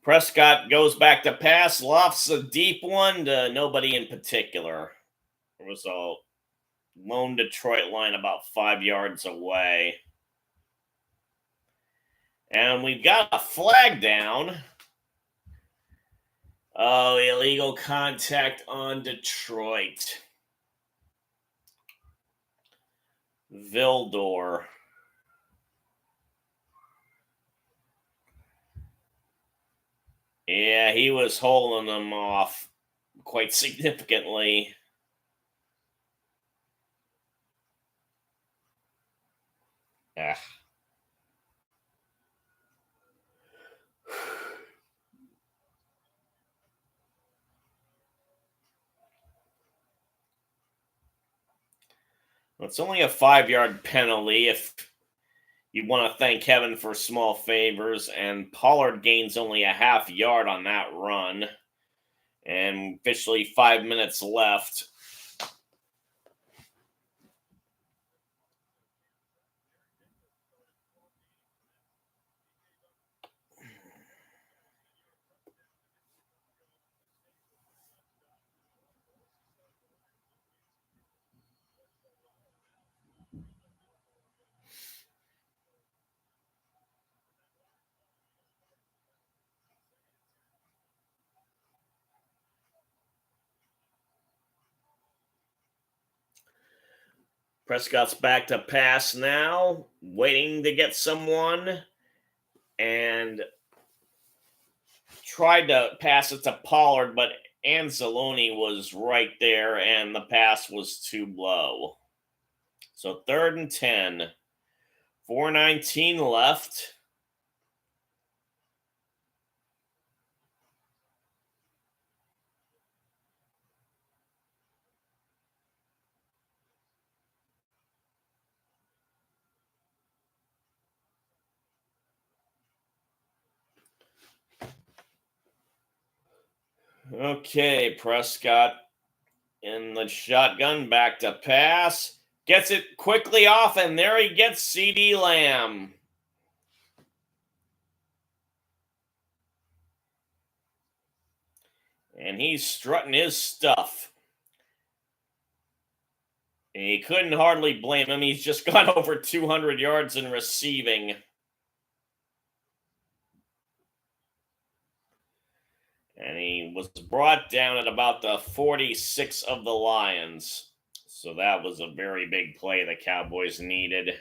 Prescott goes back to pass, lofts a deep one to nobody in particular. It was a lone Detroit line about 5 yards away. And we've got a flag down. Oh, illegal contact on Detroit. Vildor. Yeah, he was holding them off quite significantly. Ah. It's only a 5-yard penalty if you want to thank heaven for small favors, and Pollard gains only a half yard on that run. And officially 5 minutes left. Prescott's back to pass now, waiting to get someone, and tried to pass it to Pollard, but Anzalone was right there, and the pass was too low. So 3rd and 10. 4:19 left. Okay, Prescott in the shotgun, back to pass. Gets it quickly off, and there he gets CD Lamb. And he's strutting his stuff. And you couldn't hardly blame him. He's just gone over 200 yards in receiving. And he was brought down at about the 46 of the Lions. So that was a very big play the Cowboys needed.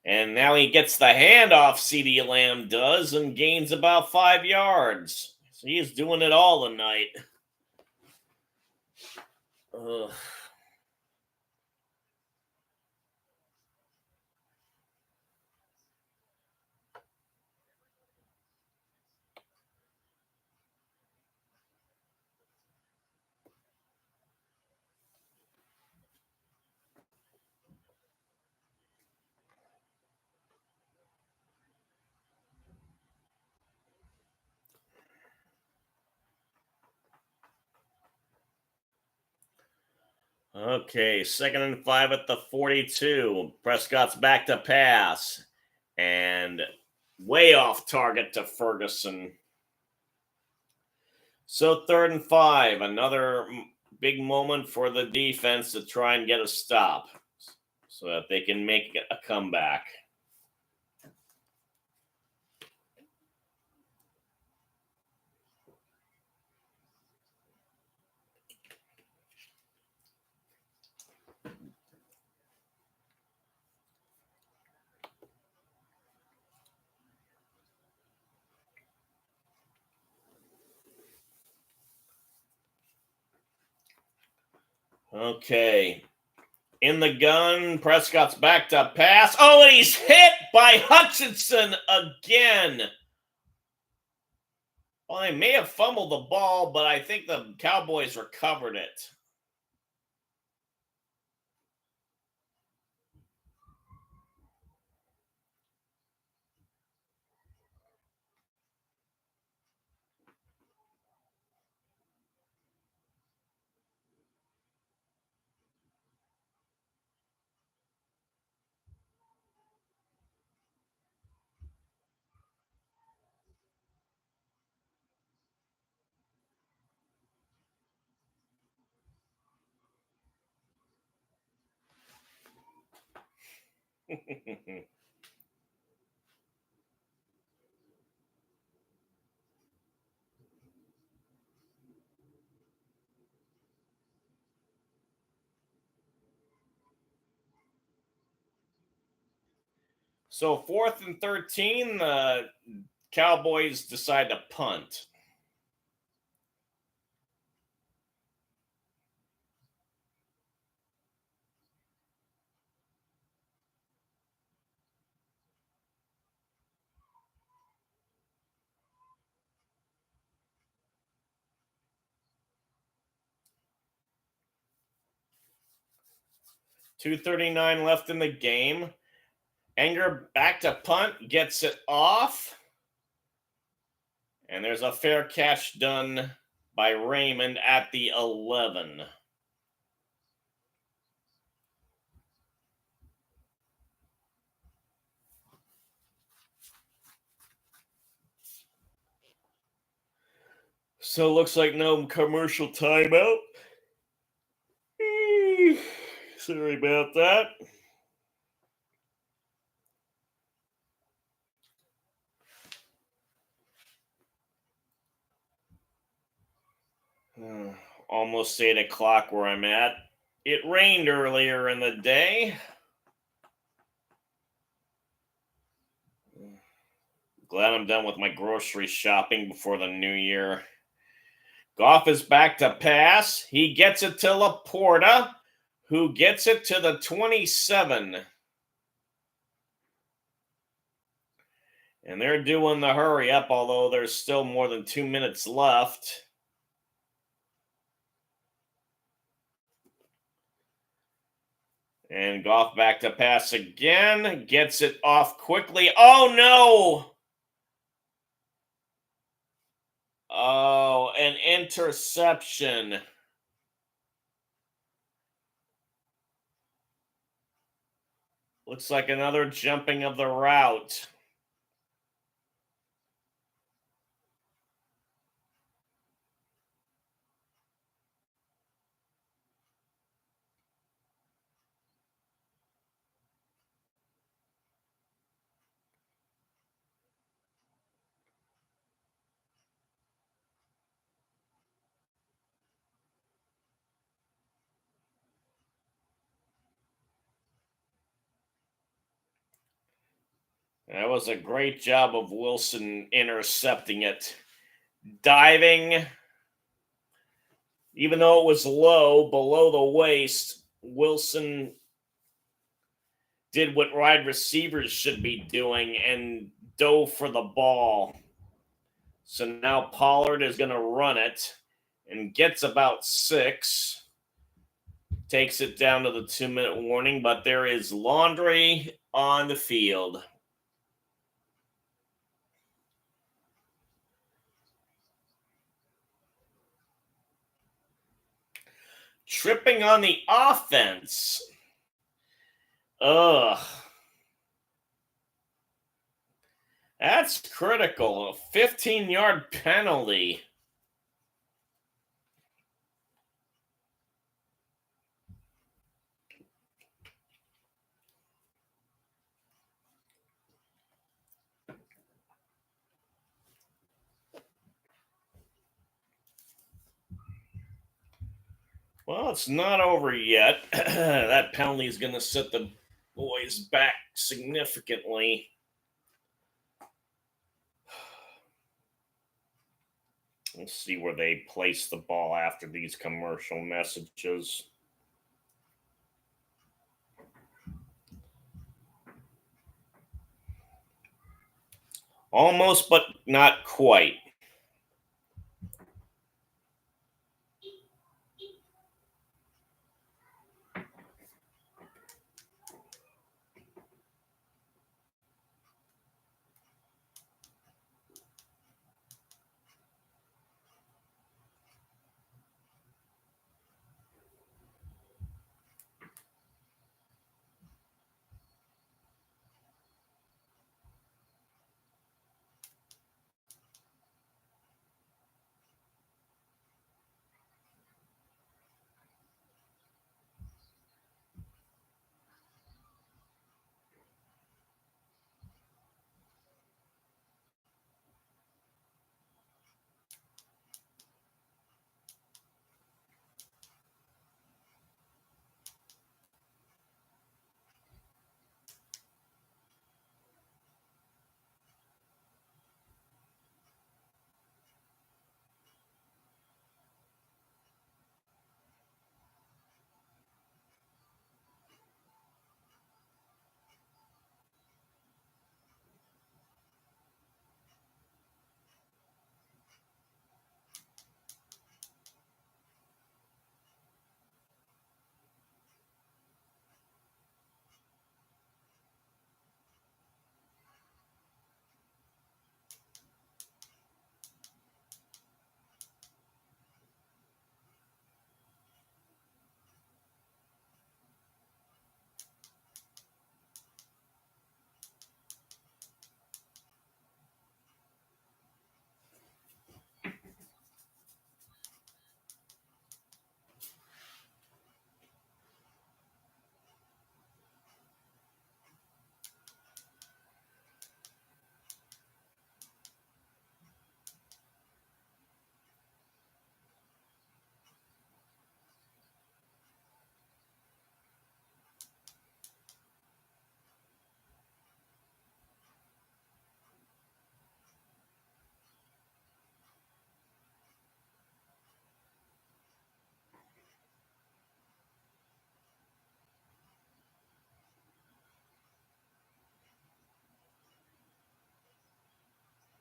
And now he gets the handoff, CD Lamb does, and gains about 5 yards. So he's doing it all tonight. Ugh. Okay, 2nd and 5 at the 42. Prescott's back to pass. And way off target to Ferguson. So 3rd and 5. Another big moment for the defense to try and get a stop so that they can make a comeback. Okay. In the gun, Prescott's back to pass. Oh, and he's hit by Hutchinson again. Well, they may have fumbled the ball, but I think the Cowboys recovered it. So 4th and 13, the Cowboys decide to punt. .239 left in the game. Enger back to punt, gets it off. And there's a fair catch done by Raymond at the 11. So looks like no commercial timeout. Sorry about that. Almost 8 o'clock where I'm at. It rained earlier in the day. Glad I'm done with my grocery shopping before the new year. Goff is back to pass. He gets it to Laporta, who gets it to the 27. And they're doing the hurry up, although there's still more than 2 minutes left. And Goff back to pass again. Gets it off quickly. Oh, no! Oh, an interception. Looks like another jumping of the route. That was a great job of Wilson intercepting it. Diving, even though it was low, below the waist, Wilson did what wide receivers should be doing and dove for the ball. So now Pollard is going to run it and gets about 6. Takes it down to the 2-minute warning, but there is laundry on the field. Tripping on the offense. Ugh. That's critical. A 15-yard penalty. Well, it's not over yet. That penalty is going to set the boys back significantly. Let's see where they place the ball after these commercial messages. Almost, but not quite.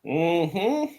Mm-hmm.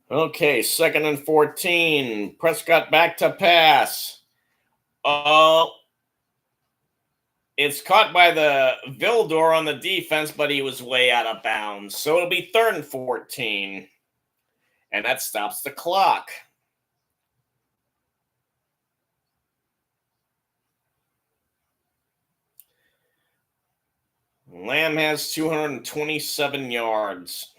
Okay, 2nd and 14. Prescott back to pass. Oh, it's caught by the Vildor on the defense, but he was way out of bounds. So it'll be 3rd and 14. And that stops the clock. Lamb has 227 yards.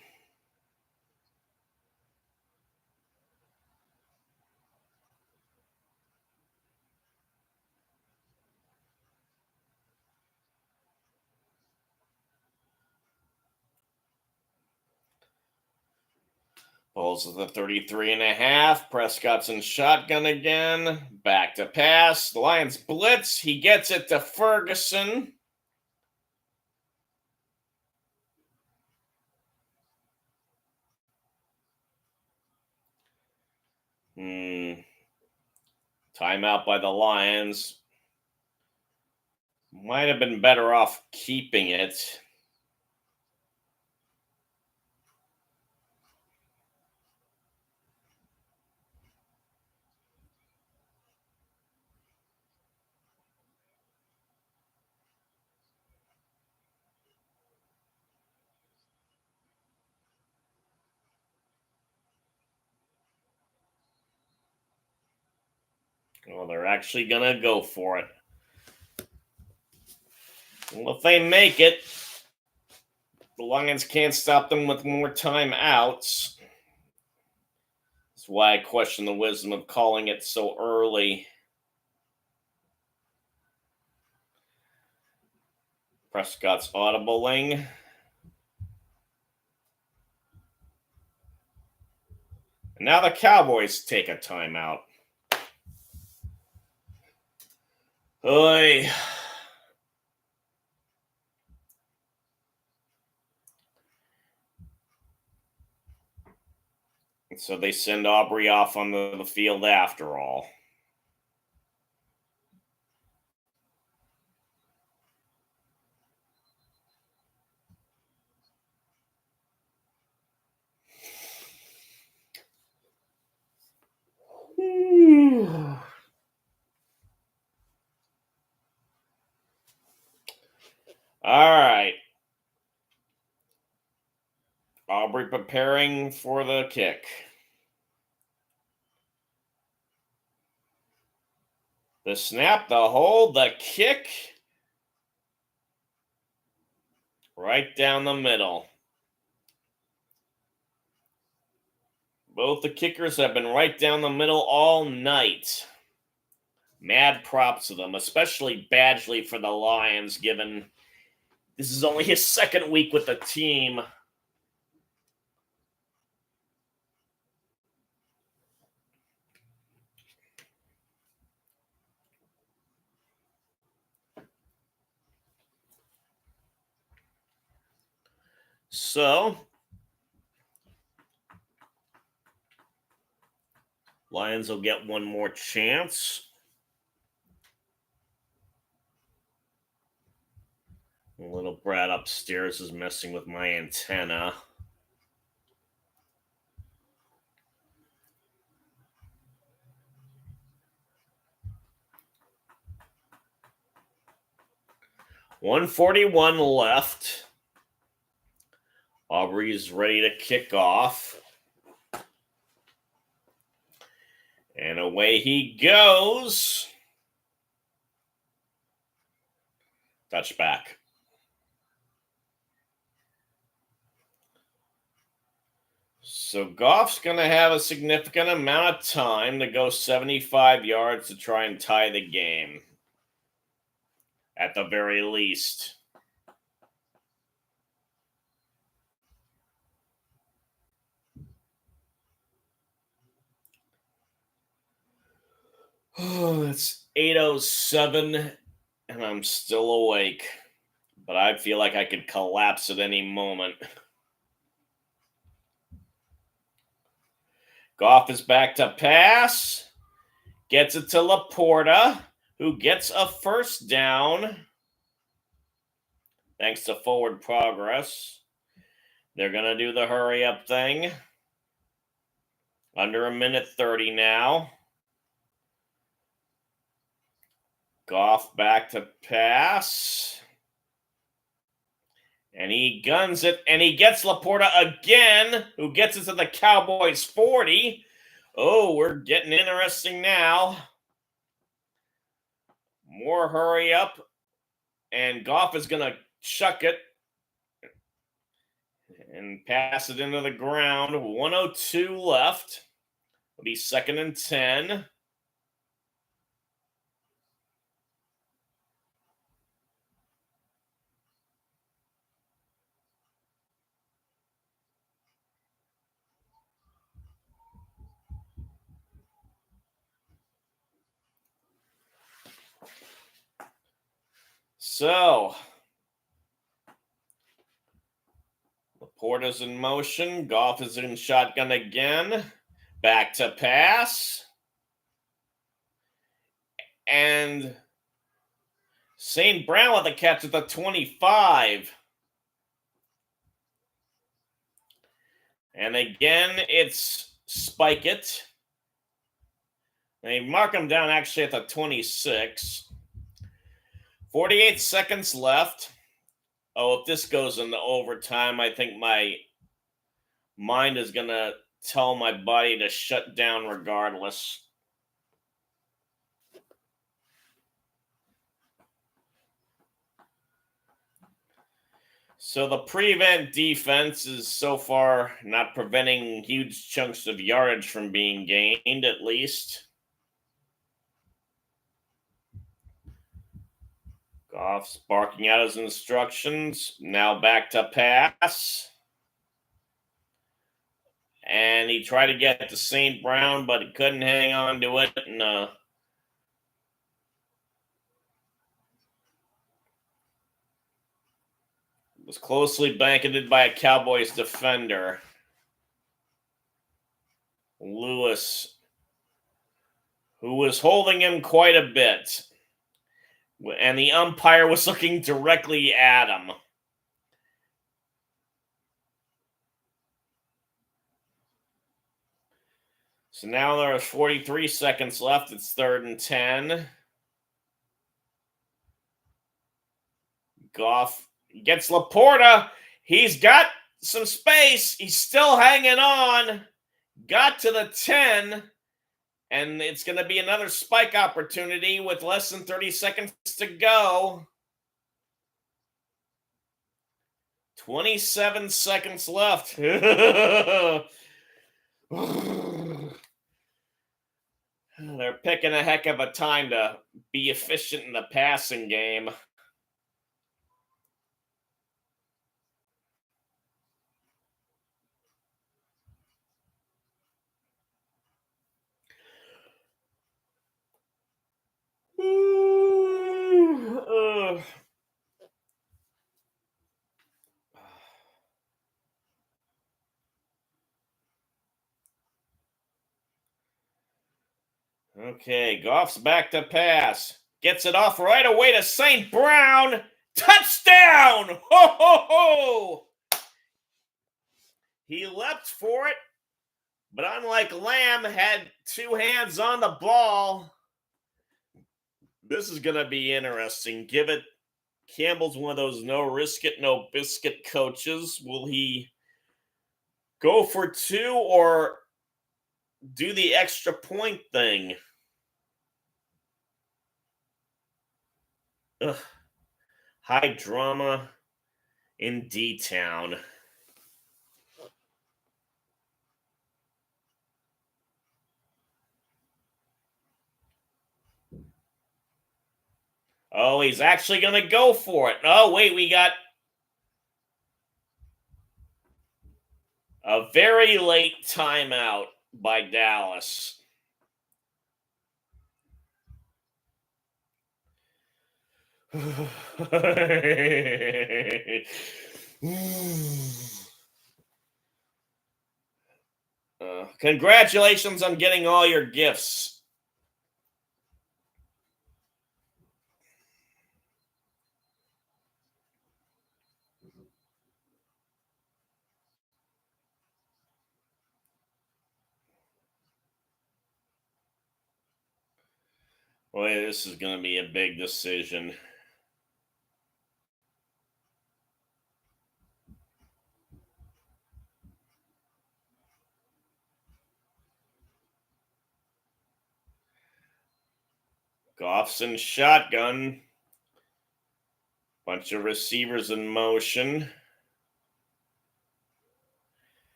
Balls at the 33.5. Prescott's in shotgun again. Back to pass. The Lions blitz. He gets it to Ferguson. Timeout by the Lions. Might have been better off keeping it. Well, they're actually going to go for it. Well, if they make it, the Lions can't stop them with more timeouts. That's why I question the wisdom of calling it so early. Prescott's audibling. And now the Cowboys take a timeout. Oy. So they send Aubrey off on the field after all. All right. Aubrey preparing for the kick. The snap, the hold, the kick. Right down the middle. Both the kickers have been right down the middle all night. Mad props to them, especially Badgley for the Lions, given this is only his 2nd week with the team. So, Lions will get one more chance. Little Brad upstairs is messing with my antenna. .141 left. Aubrey's ready to kick off. And away he goes. Touchback. So Goff's going to have a significant amount of time to go 75 yards to try and tie the game. At the very least. Oh, it's 8:07 and I'm still awake, but I feel like I could collapse at any moment. Goff is back to pass. Gets it to Laporta, who gets a first down thanks to forward progress. They're going to do the hurry up thing. Under a minute 30 now. Goff back to pass. And he guns it, and he gets Laporta again, who gets it to the Cowboys 40. Oh, we're getting interesting now. More hurry up, and Goff is going to chuck it and pass it into the ground. 1:02 left. It'll be 2nd and 10. So, Laporta's in motion. Goff is in shotgun again. Back to pass. And St. Brown with the catch at the 25. And again, it's Spike It. They mark him down actually at the 26. 48 seconds left. Oh, if this goes into overtime, I think my mind is going to tell my body to shut down regardless. So the prevent defense is so far not preventing huge chunks of yardage from being gained, at least. Goff's barking out his instructions. Now back to pass. And he tried to get to St. Brown, but he couldn't hang on to it. And was closely blanketed by a Cowboys defender. Lewis, who was holding him quite a bit. And the umpire was looking directly at him. So now there are 43 seconds left. It's 3rd and 10. Goff gets Laporta. He's got some space. He's still hanging on. Got to the 10. And it's going to be another spike opportunity with less than 30 seconds to go. 27 seconds left. They're picking a heck of a time to be efficient in the passing game. Okay, Goff's back to pass. Gets it off right away to St. Brown. Touchdown! Ho, ho, ho! He leapt for it, but unlike Lamb, had 2 hands on the ball. This is going to be interesting. Give it. Campbell's one of those no risk it, no biscuit coaches. Will he go for 2 or do the extra point thing? Ugh. High drama in D-Town. Oh, he's actually going to go for it. Oh, wait, we got a very late timeout by Dallas. Congratulations on getting all your gifts. Boy, this is going to be a big decision. Goff's in shotgun. Bunch of receivers in motion.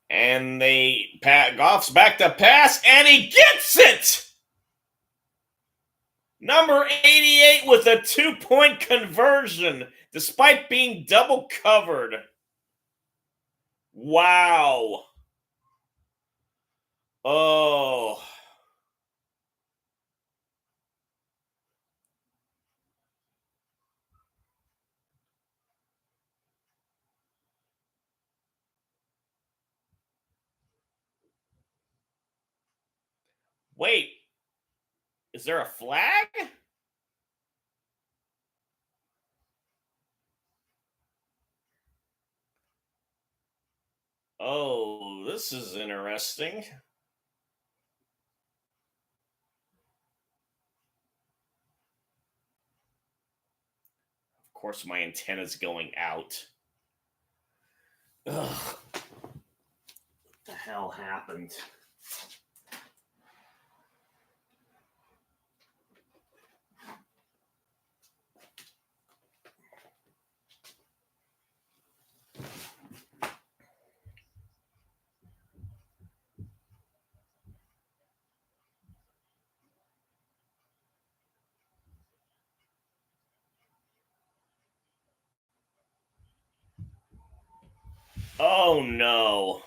And Goff's back to pass, and he gets it! Number 88 with a 2-point conversion, despite being double covered. Wow. Oh. Wait. Is there a flag? Oh, this is interesting. Of course, my antenna's going out. Ugh. What the hell happened? Oh no.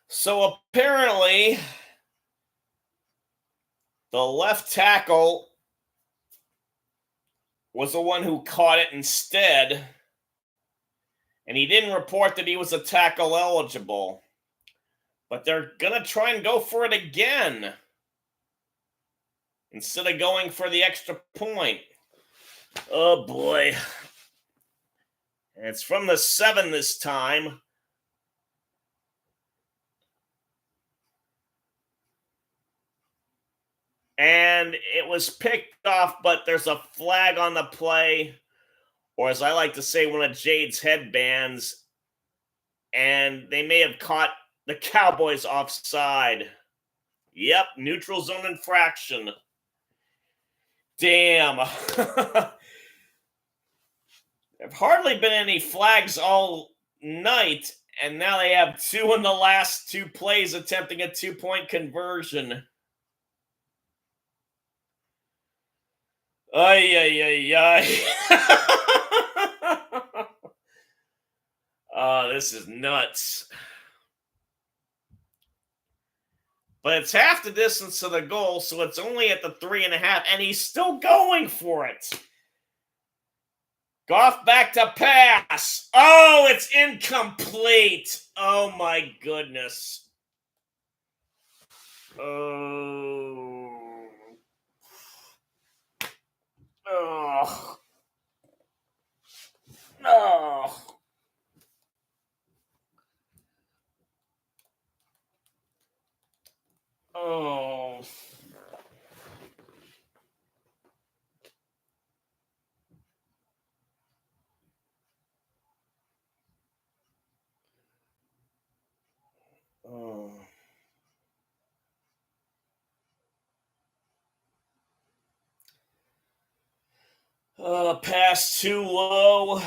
So apparently, the left tackle was the one who caught it instead, and he didn't report that he was a tackle eligible. But they're going to try and go for it again instead of going for the extra point. Oh boy. And it's from the 7 this time. And it was picked off, but there's a flag on the play, or as I like to say, one of Jade's headbands, and they may have caught the Cowboys offside. Yep, neutral zone infraction. Damn. There've hardly been any flags all night, and now they have 2 in the last 2 plays attempting a 2-point conversion. Ay, ay, ay, ay. Oh, this is nuts. But it's half the distance to the goal, so it's only at the 3.5, and he's still going for it. Goff back to pass. Oh, it's incomplete. Oh, my goodness. Oh. Oh. Oh. Oh. Oh. Pass too low.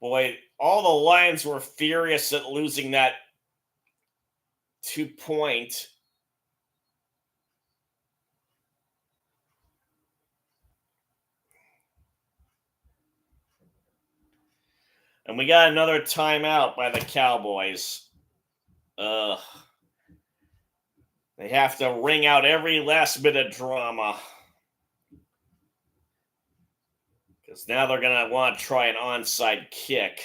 Boy, all the Lions were furious at losing that 2 point. And we got another timeout by the Cowboys. Ugh. They have to wring out every last bit of drama. Because now they're going to want to try an onside kick.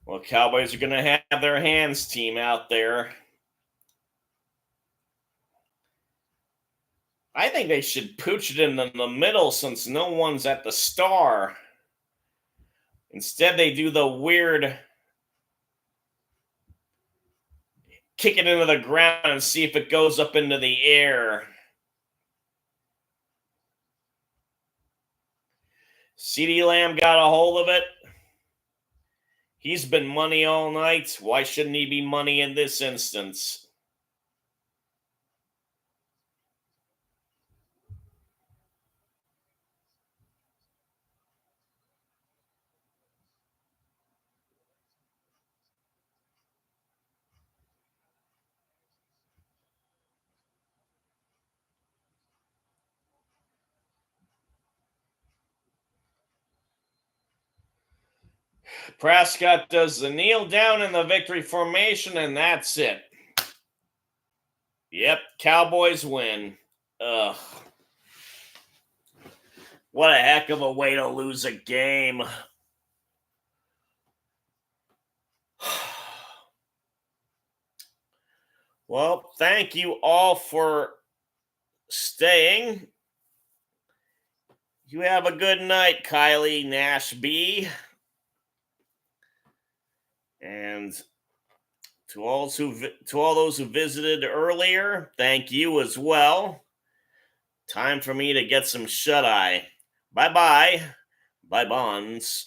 Well, Cowboys are going to have their hands team out there. I think they should pooch it in the middle since no one's at the star. Instead, they do the weird kick it into the ground and see if it goes up into the air. CeeDee Lamb got a hold of it. He's been money all night. Why shouldn't he be money in this instance? Prescott does the kneel down in the victory formation, and that's it. Yep, Cowboys win. Ugh. What a heck of a way to lose a game. Well, thank you all for staying. You have a good night, Kylie Nash B. And to all those who visited earlier, thank you as well. Time for me to get some shut-eye. Bye-bye. Bye, Bonds.